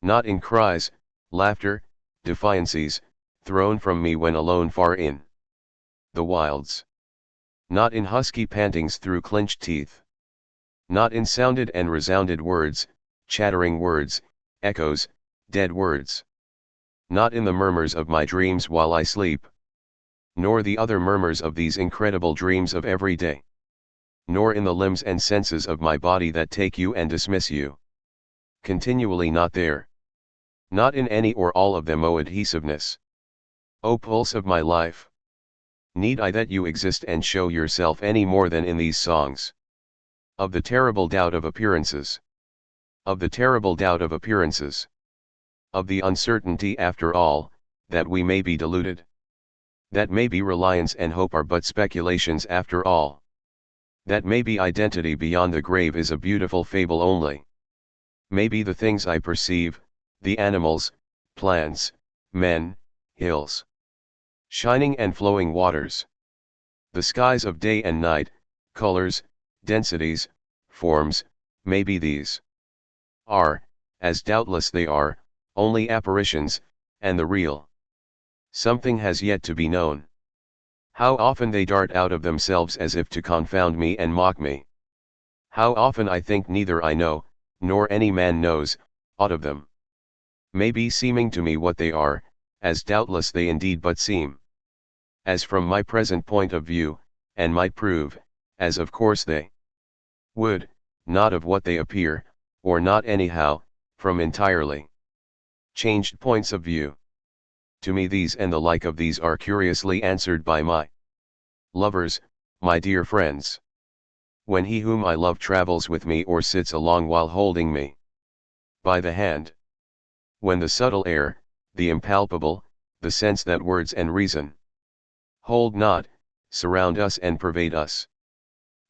Speaker 1: Not in cries, laughter, defiancies, thrown from me when alone far in the wilds. Not in husky pantings through clenched teeth. Not in sounded and resounded words, chattering words, echoes, dead words. Not in the murmurs of my dreams while I sleep. Nor the other murmurs of these incredible dreams of every day. Nor in the limbs and senses of my body that take you and dismiss you. Continually not there. Not in any or all of them, O adhesiveness. O pulse of my life. Need I that you exist and show yourself any more than in these songs? Of the terrible doubt of appearances. Of the terrible doubt of appearances. Of the uncertainty after all, that we may be deluded. That maybe reliance and hope are but speculations after all. That maybe identity beyond the grave is a beautiful fable only. Maybe the things I perceive, the animals, plants, men, hills, shining and flowing waters, the skies of day and night, colors, densities, forms, maybe these are, as doubtless they are, only apparitions, and the real something has yet to be known. How often they dart out of themselves as if to confound me and mock me. How often I think neither I know, nor any man knows, aught of them. Maybe seeming to me what they are, as doubtless they indeed but seem. As from my present point of view, and might prove, as of course they would, not of what they appear, or not anyhow, from entirely changed points of view. To me these and the like of these are curiously answered by my lovers, my dear friends. When he whom I love travels with me or sits along while holding me by the hand. When the subtle air, the impalpable, the sense that words and reason hold not, surround us and pervade us.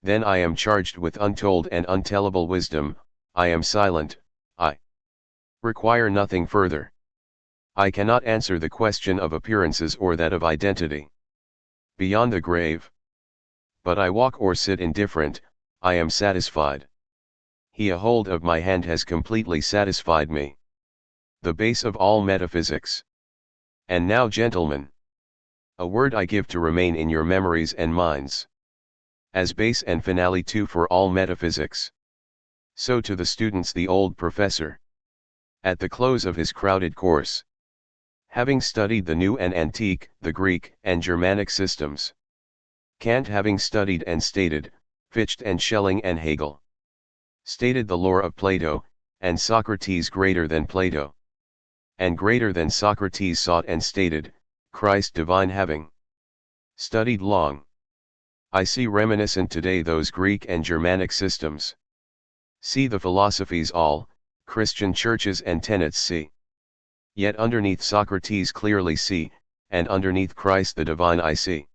Speaker 1: Then I am charged with untold and untellable wisdom, I am silent, I require nothing further. I cannot answer the question of appearances or that of identity beyond the grave. But I walk or sit indifferent, I am satisfied. He a hold of my hand has completely satisfied me. The base of all metaphysics. And now, gentlemen, a word I give to remain in your memories and minds. As base and finale too for all metaphysics. So to the students the old professor, at the close of his crowded course, having studied the new and antique, the Greek and Germanic systems, Kant having studied and stated, Fichte and Schelling and Hegel, stated the lore of Plato, and Socrates greater than Plato, and greater than Socrates sought and stated, Christ divine having studied long, I see reminiscent today those Greek and Germanic systems. See the philosophies all, Christian churches and tenets see. Yet underneath Socrates clearly see, and underneath Christ the divine I see.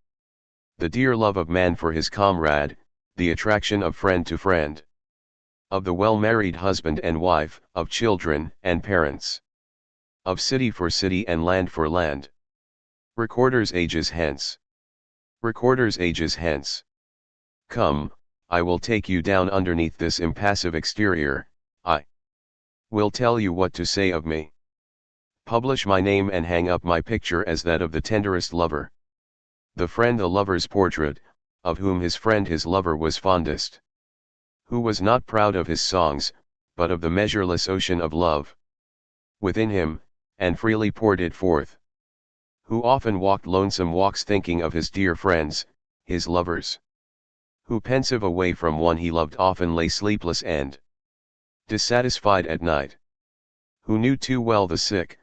Speaker 1: The dear love of man for his comrade, the attraction of friend to friend. Of the well-married husband and wife, of children and parents. Of city for city and land for land. Recorders ages hence. Recorders ages hence. Come, I will take you down underneath this impassive exterior, I will tell you what to say of me. Publish my name and hang up my picture as that of the tenderest lover. The friend the lover's portrait, of whom his friend his lover was fondest. Who was not proud of his songs, but of the measureless ocean of love within him, and freely poured it forth. Who often walked lonesome walks thinking of his dear friends, his lovers. Who pensive away from one he loved often lay sleepless and dissatisfied at night. Who knew too well the sick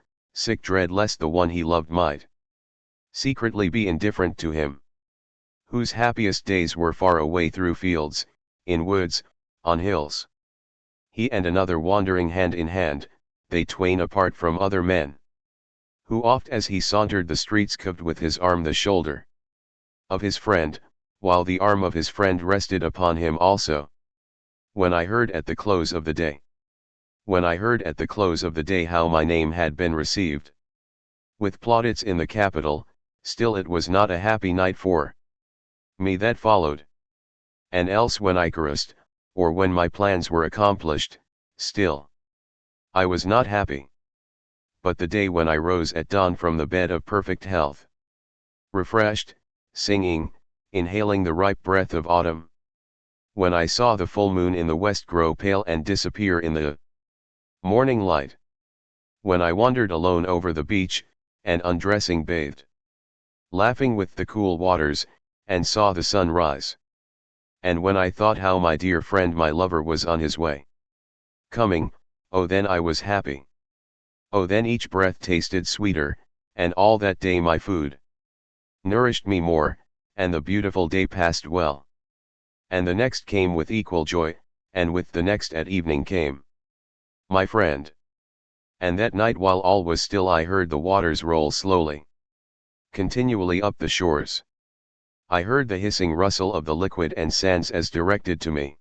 Speaker 1: dread lest the one he loved might secretly be indifferent to him. Whose happiest days were far away through fields, in woods, on hills. He and another wandering hand in hand, they twain apart from other men. Who oft as he sauntered the streets coved with his arm the shoulder of his friend, while the arm of his friend rested upon him also. When I heard at the close of the day. When I heard at the close of the day how my name had been received with plaudits in the capital, still it was not a happy night for me that followed. And else when I caressed, or when my plans were accomplished, still I was not happy. But the day when I rose at dawn from the bed of perfect health, refreshed, singing, inhaling the ripe breath of autumn, when I saw the full moon in the west grow pale and disappear in the morning light. When I wandered alone over the beach, and undressing bathed, laughing with the cool waters, and saw the sun rise. And when I thought how my dear friend my lover was on his way coming, oh then I was happy. Oh then each breath tasted sweeter, and all that day my food nourished me more, and the beautiful day passed well. And the next came with equal joy, and with the next at evening came my friend. And that night while all was still I heard the waters roll slowly, continually up the shores. I heard the hissing rustle of the liquid and sands as directed to me,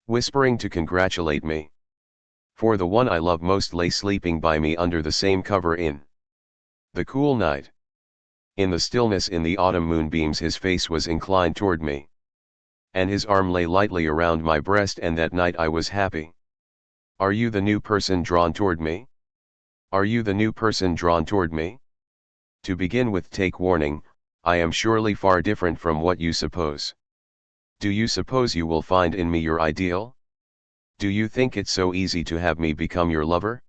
Speaker 1: whispering to congratulate me. For the one I love most lay sleeping by me under the same cover in the cool night. In the stillness in the autumn moonbeams his face was inclined toward me, and his arm lay lightly around my breast, and that night I was happy. Are you the new person drawn toward me? Are you the new person drawn toward me? To begin with, take warning, I am surely far different from what you suppose. Do you suppose you will find in me your ideal? Do you think it's so easy to have me become your lover?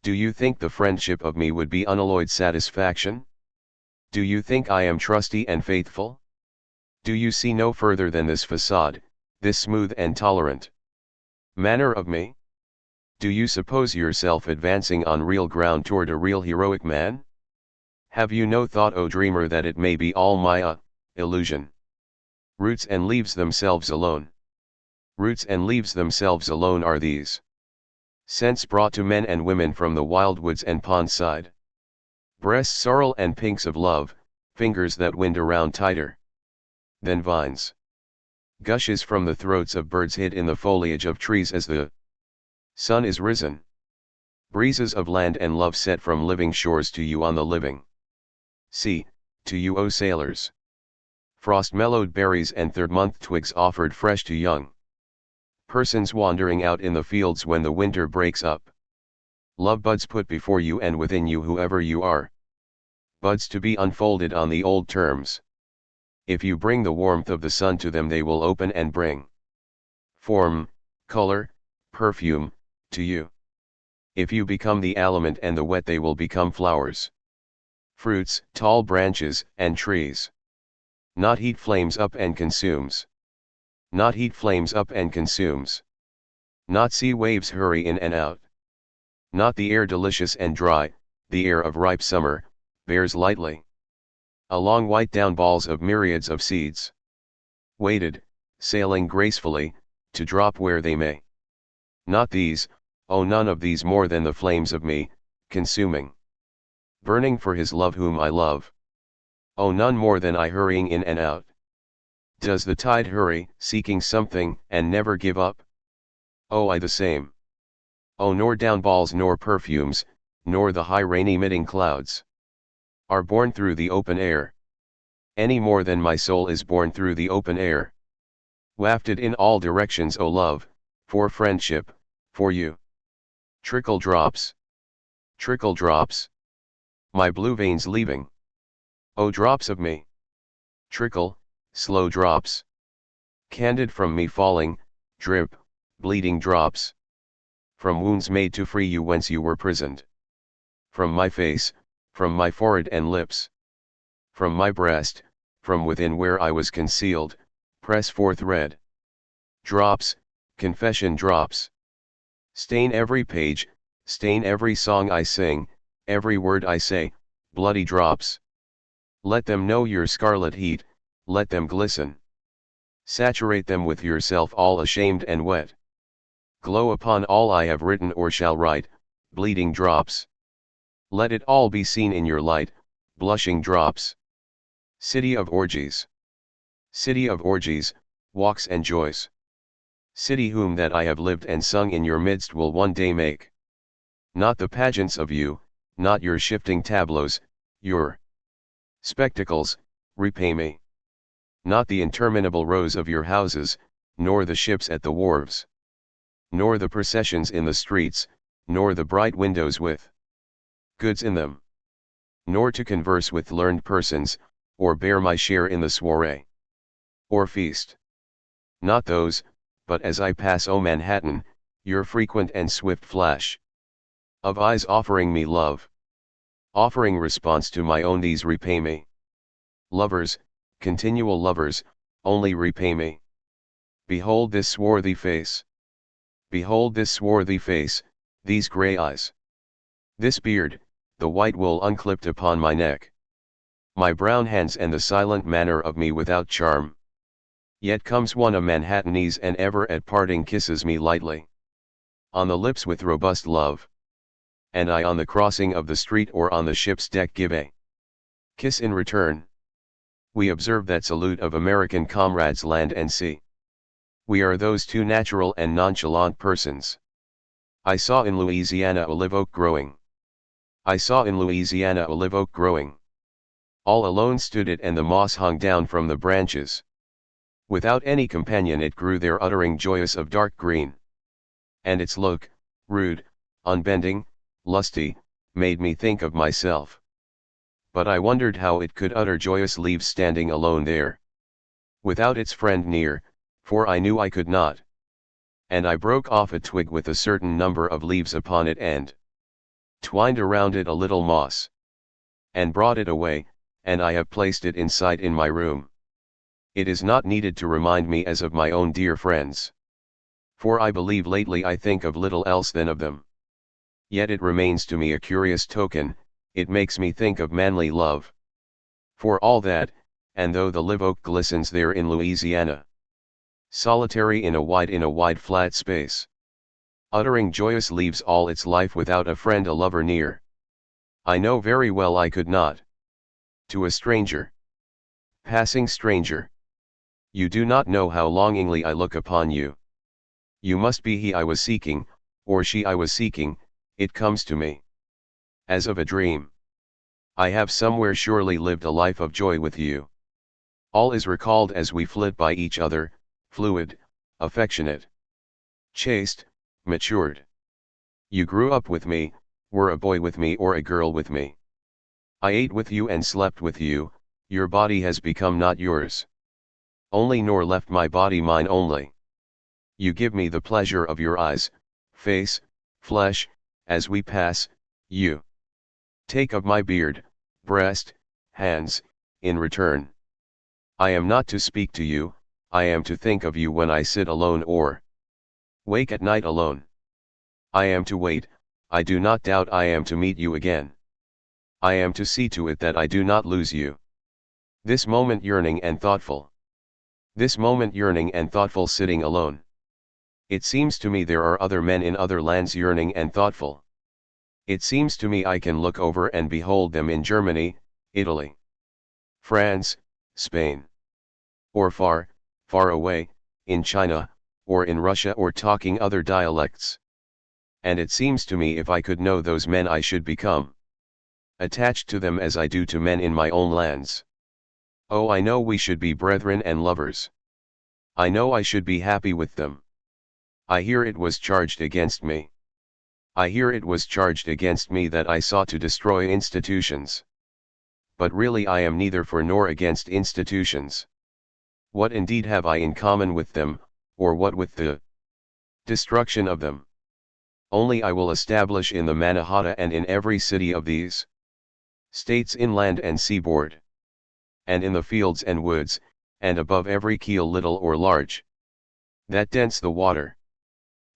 Speaker 1: Do you think the friendship of me would be unalloyed satisfaction? Do you think I am trusty and faithful? Do you see no further than this facade, this smooth and tolerant manner of me? Do you suppose yourself advancing on real ground toward a real heroic man? Have you no thought, O dreamer, that it may be all my illusion? Roots and leaves themselves alone. Roots and leaves themselves alone are these scents brought to men and women from the wild woods and pondside. Breasts sorrel and pinks of love, fingers that wind around tighter than vines. Gushes from the throats of birds hid in the foliage of trees as the sun is risen. Breezes of land and love set from living shores to you on the living sea, to you, O sailors. Frost-mellowed berries and third-month twigs offered fresh to young persons wandering out in the fields when the winter breaks up. Love buds put before you and within you, whoever you are. Buds to be unfolded on the old terms. If you bring the warmth of the sun to them, they will open and bring form, color, perfume, to you. If you become the aliment and the wet, they will become flowers, fruits, tall branches, and trees. Not heat flames up and consumes. Not heat flames up and consumes. Not sea waves hurry in and out. Not the air delicious and dry, the air of ripe summer, bears lightly along white down balls of myriads of seeds, weighted, sailing gracefully, to drop where they may. Not these, oh none of these more than the flames of me, consuming, burning for his love whom I love. Oh none more than I hurrying in and out. Does the tide hurry, seeking something, and never give up? Oh I the same. Oh nor down balls nor perfumes, nor the high rain-emitting clouds are born through the open air, any more than my soul is born through the open air. Wafted in all directions, O love, for friendship, for you. Trickle drops. Trickle drops. My blue veins leaving. O drops of me. Trickle, slow drops. Candid from me falling, drip, bleeding drops. From wounds made to free you whence you were prisoned. From my face, from my forehead and lips. From my breast, from within where I was concealed, press forth red drops, confession drops. Stain every page, stain every song I sing, every word I say, bloody drops. Let them know your scarlet heat, let them glisten. Saturate them with yourself all ashamed and wet. Glow upon all I have written or shall write, bleeding drops. Let it all be seen in your light, blushing drops. City of orgies. City of orgies, walks and joys. City whom that I have lived and sung in your midst will one day make. Not the pageants of you, not your shifting tableaus, your spectacles, repay me. Not the interminable rows of your houses, nor the ships at the wharves. Nor the processions in the streets, nor the bright windows with goods in them. Nor to converse with learned persons, or bear my share in the soiree, or feast. Not those, but as I pass, O Manhattan, your frequent and swift flash of eyes offering me love. Offering response to my own, these repay me. Lovers, continual lovers, only repay me. Behold this swarthy face. Behold this swarthy face, these grey eyes. This beard, the white wool unclipped upon my neck. My brown hands and the silent manner of me without charm. Yet comes one a Manhattanese and ever at parting kisses me lightly on the lips with robust love. And I on the crossing of the street or on the ship's deck give a kiss in return. We observe that salute of American comrades land and sea. We are those two natural and nonchalant persons. I saw in Louisiana a live oak growing. I saw in Louisiana a live oak growing. All alone stood it, and the moss hung down from the branches. Without any companion it grew there, uttering joyous of dark green. And its look, rude, unbending, lusty, made me think of myself. But I wondered how it could utter joyous leaves standing alone there, without its friend near, for I knew I could not. And I broke off a twig with a certain number of leaves upon it and twined around it a little moss, and brought it away, and I have placed it inside in my room. It is not needed to remind me as of my own dear friends. For I believe lately I think of little else than of them. Yet it remains to me a curious token, it makes me think of manly love. For all that, and though the live oak glistens there in Louisiana, solitary in a wide flat space, uttering joyous leaves all its life without a friend, a lover near, I know very well I could not. To a stranger, passing stranger, you do not know how longingly I look upon you. You must be he I was seeking, or she I was seeking, it comes to me as of a dream. I have somewhere surely lived a life of joy with you. All is recalled as we flit by each other, fluid, affectionate, chaste, matured. You grew up with me, were a boy with me or a girl with me. I ate with you and slept with you, your body has become not yours only, nor left my body mine only. You give me the pleasure of your eyes, face, flesh, as we pass, you take of my beard, breast, hands, in return. I am not to speak to you, I am to think of you when I sit alone or wake at night alone. I am to wait, I do not doubt I am to meet you again. I am to see to it that I do not lose you. This moment yearning and thoughtful. This moment yearning and thoughtful, sitting alone. It seems to me there are other men in other lands yearning and thoughtful. It seems to me I can look over and behold them in Germany, Italy, France, Spain, or far, far away, in China, or in Russia, or talking other dialects. And it seems to me if I could know those men I should become attached to them as I do to men in my own lands. Oh, I know we should be brethren and lovers. I know I should be happy with them. I hear it was charged against me. I hear it was charged against me that I sought to destroy institutions. But really I am neither for nor against institutions. What indeed have I in common with them, or what with the destruction of them? Only I will establish in the Mannahatta and in every city of these states, inland and seaboard, and in the fields and woods, and above every keel little or large, that dents the water,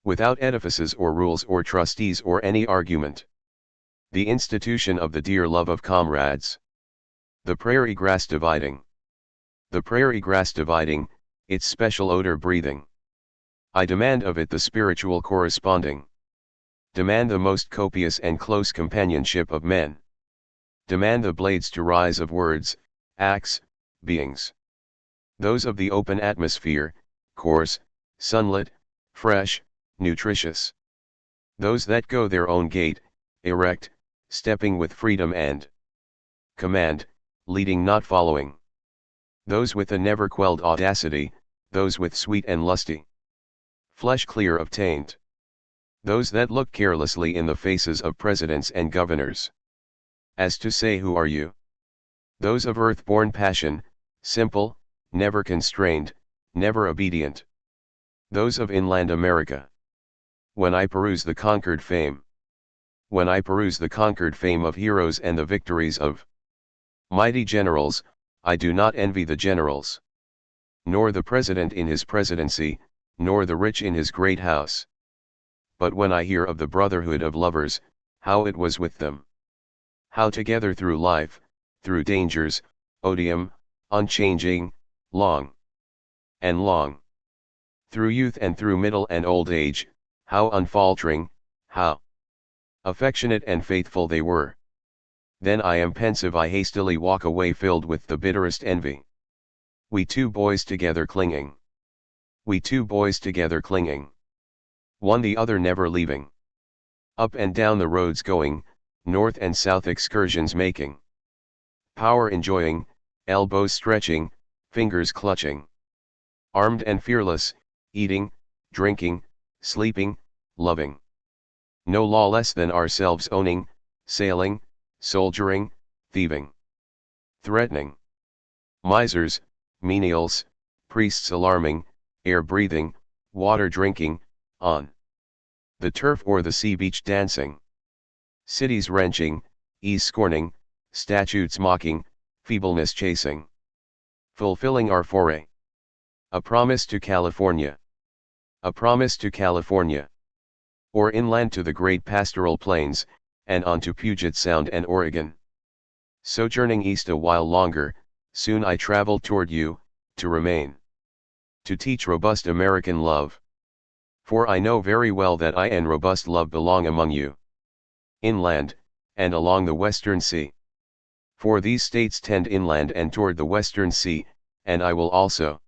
Speaker 1: without edifices or rules or trustees or any argument, the institution of the dear love of comrades, the prairie grass dividing, the prairie grass dividing, its special odor breathing. I demand of it the spiritual corresponding, demand the most copious and close companionship of men, demand the blades to rise of words, acts, beings, those of the open atmosphere, coarse, sunlit, fresh, nutritious, those that go their own gait, erect, stepping with freedom and command, leading not following, those with a never quelled audacity, those with sweet and lusty flesh clear of taint, those that look carelessly in the faces of presidents and governors, as to say, who are you? Those of earth-born passion, simple, never constrained, never obedient, those of inland America. When I peruse the conquered fame. When I peruse the conquered fame of heroes and the victories of mighty generals, I do not envy the generals, nor the president in his presidency, nor the rich in his great house. But when I hear of the brotherhood of lovers, how it was with them, how together through life, through dangers, odium, unchanging, long and long, through youth and through middle and old age, how unfaltering, how affectionate and faithful they were. Then I am pensive, I hastily walk away filled with the bitterest envy. We two boys together clinging. We two boys together clinging. One the other never leaving. Up and down the roads going, north and south excursions making. Power enjoying, elbows stretching, fingers clutching. Armed and fearless, eating, drinking, sleeping, loving. No law less than ourselves owning, sailing, soldiering, thieving. Threatening. Misers, menials, priests alarming, air breathing, water drinking, on the turf or the sea beach dancing. Cities wrenching, ease scorning, statutes mocking, feebleness chasing. Fulfilling our foray. A promise to California. A promise to California. Or inland to the great pastoral plains, and on to Puget Sound and Oregon. Sojourning east a while longer, soon I travel toward you, to remain. To teach robust American love. For I know very well that I and robust love belong among you. Inland, and along the western sea. For these states tend inland and toward the western sea, and I will also.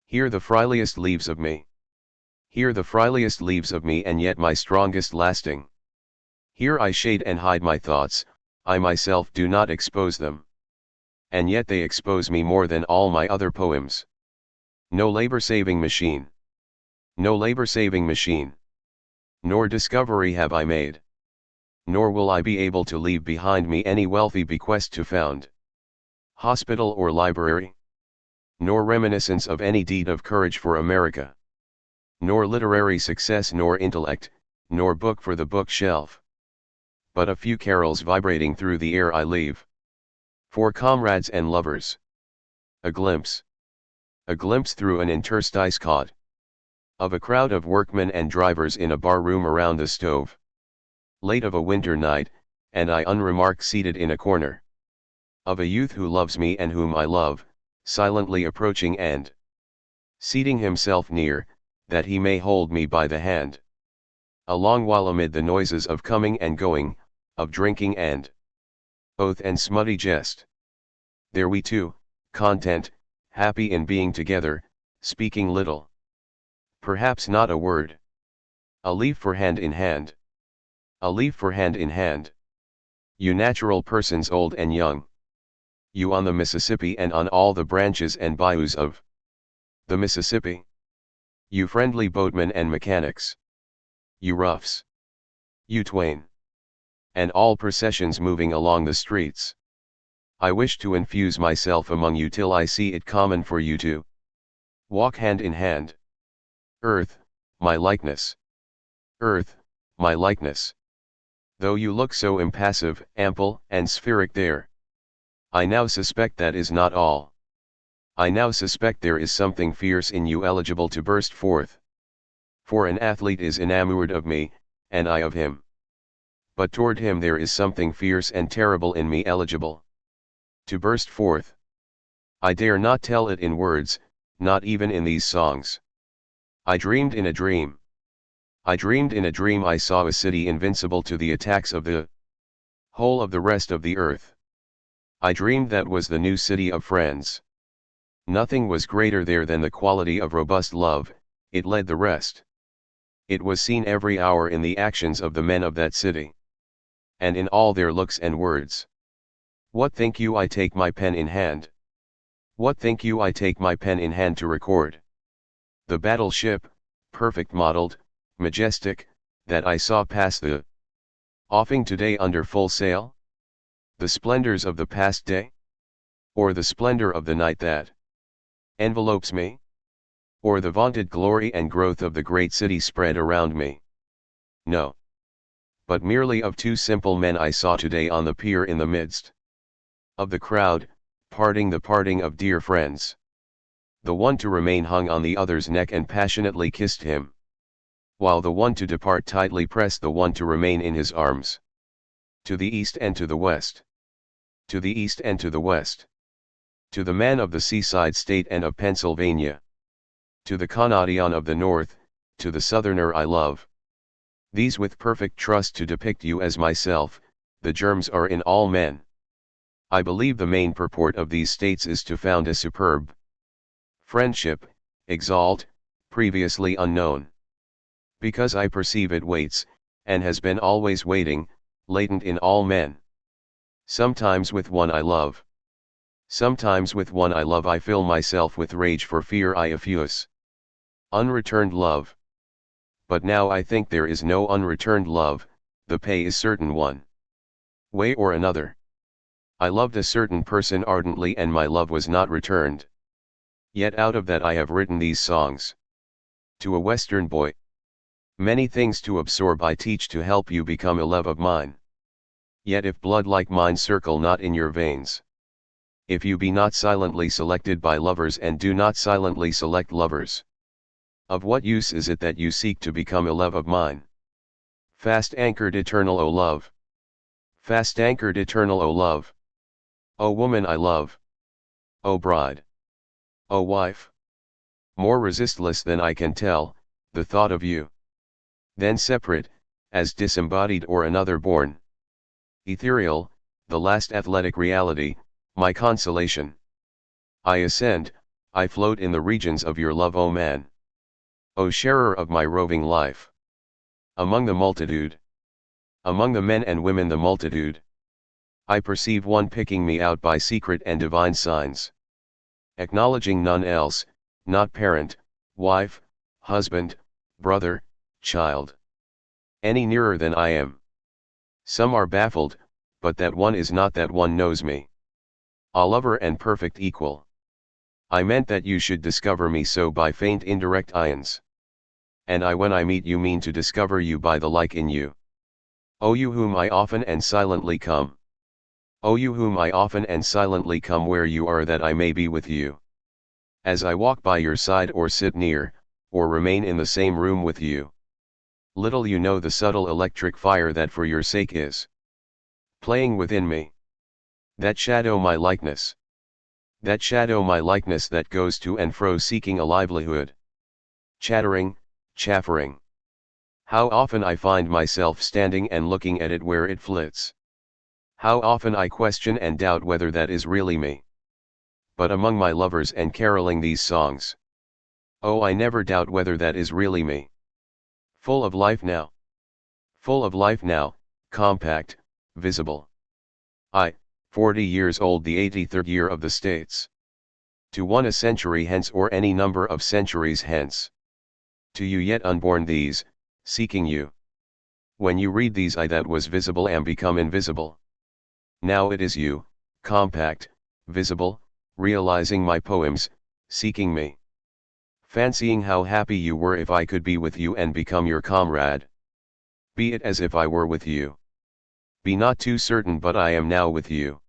Speaker 1: Hear the friliest leaves of me. Hear the friliest leaves of me, and yet my strongest lasting. Here I shade and hide my thoughts, I myself do not expose them. And yet they expose me more than all my other poems. No labor-saving machine. No labor-saving machine. Nor discovery have I made. Nor will I be able to leave behind me any wealthy bequest to found hospital or library. Nor reminiscence of any deed of courage for America. Nor literary success nor intellect, nor book for the bookshelf. But a few carols vibrating through the air I leave. For comrades and lovers. A glimpse. A glimpse through an interstice caught. Of a crowd of workmen and drivers in a bar room around the stove. Late of a winter night, and I unremarked seated in a corner. Of a youth who loves me and whom I love, silently approaching and seating himself near, that he may hold me by the hand. A long while amid the noises of coming and going, of drinking and oath and smutty jest. There we two, content, happy in being together, speaking little. Perhaps not a word. A leaf for hand in hand. A leaf for hand in hand. You natural persons old and young. You on the Mississippi and on all the branches and bayous of the Mississippi. You friendly boatmen and mechanics. You roughs. You twain. And all processions moving along the streets. I wish to infuse myself among you till I see it common for you to walk hand in hand. Earth, my likeness. Earth, my likeness. Though you look so impassive, ample, and spheric there, I now suspect that is not all. I now suspect there is something fierce in you eligible to burst forth. For an athlete is enamored of me, and I of him. But toward him there is something fierce and terrible in me eligible to burst forth. I dare not tell it in words, not even in these songs. I dreamed in a dream. I dreamed in a dream I saw a city invincible to the attacks of the whole of the rest of the earth. I dreamed that was the new city of Friends. Nothing was greater there than the quality of robust love, it led the rest. It was seen every hour in the actions of the men of that city. And in all their looks and words. What think you I take my pen in hand? What think you I take my pen in hand to record? The battleship, perfect modeled, majestic, that I saw pass the offing today under full sail? The splendors of the past day? Or the splendor of the night that envelopes me? or the vaunted glory and growth of the great city spread around me. No. But merely of two simple men I saw today on the pier in the midst of the crowd, parting the parting of dear friends. The one to remain hung on the other's neck and passionately kissed him, while the one to depart tightly pressed the one to remain in his arms. To the east and to the west. To the east and to the west. To the man of the seaside state and of Pennsylvania. To the Canadian of the north, to the southerner I love. These with perfect trust to depict you as myself, the germs are in all men. I believe the main purport of these states is to found a superb friendship, exalt, previously unknown. Because I perceive it waits, and has been always waiting, latent in all men. Sometimes with one I love. Sometimes with one I love I fill myself with rage for fear I effuse unreturned love. But now I think there is no unreturned love, the pay is certain one way or another. I loved a certain person ardently and my love was not returned. Yet out of that I have written these songs. To a Western boy. Many things to absorb I teach to help you become a love of mine. Yet if blood like mine circle not in your veins, if you be not silently selected by lovers and do not silently select lovers, of what use is it that you seek to become a love of mine? Fast anchored eternal O love. Fast anchored eternal O love. O woman I love. O bride. O wife. More resistless than I can tell, the thought of you. Then separate, as disembodied or another born. Ethereal, the last athletic reality, my consolation. I ascend, I float in the regions of your love O man. O sharer of my roving life. Among the multitude. Among the men and women the multitude. I perceive one picking me out by secret and divine signs. Acknowledging none else, not parent, wife, husband, brother, child. Any nearer than I am. Some are baffled, but that one is not that one knows me. A lover and perfect equal. I meant that you should discover me so by faint indirect ions. And I when I meet you mean to discover you by the like in you. O you whom I often and silently come. O you whom I often and silently come where you are that I may be with you. As I walk by your side or sit near, or remain in the same room with you. Little you know the subtle electric fire that for your sake is playing within me. That shadow my likeness. That shadow my likeness that goes to and fro seeking a livelihood. Chattering, chaffering. How often I find myself standing and looking at it where it flits. How often I question and doubt whether that is really me. But among my lovers and caroling these songs. Oh, I never doubt whether that is really me. Full of life now. Full of life now, compact, visible. 40 years old, the 83rd year of the States. To one a century hence or any number of centuries hence. To you yet unborn these, seeking you. When you read these I that was visible am become invisible. Now it is you, compact, visible, realizing my poems, seeking me. Fancying how happy you were if I could be with you and become your comrade. Be it as if I were with you. Be not too certain but I am now with you.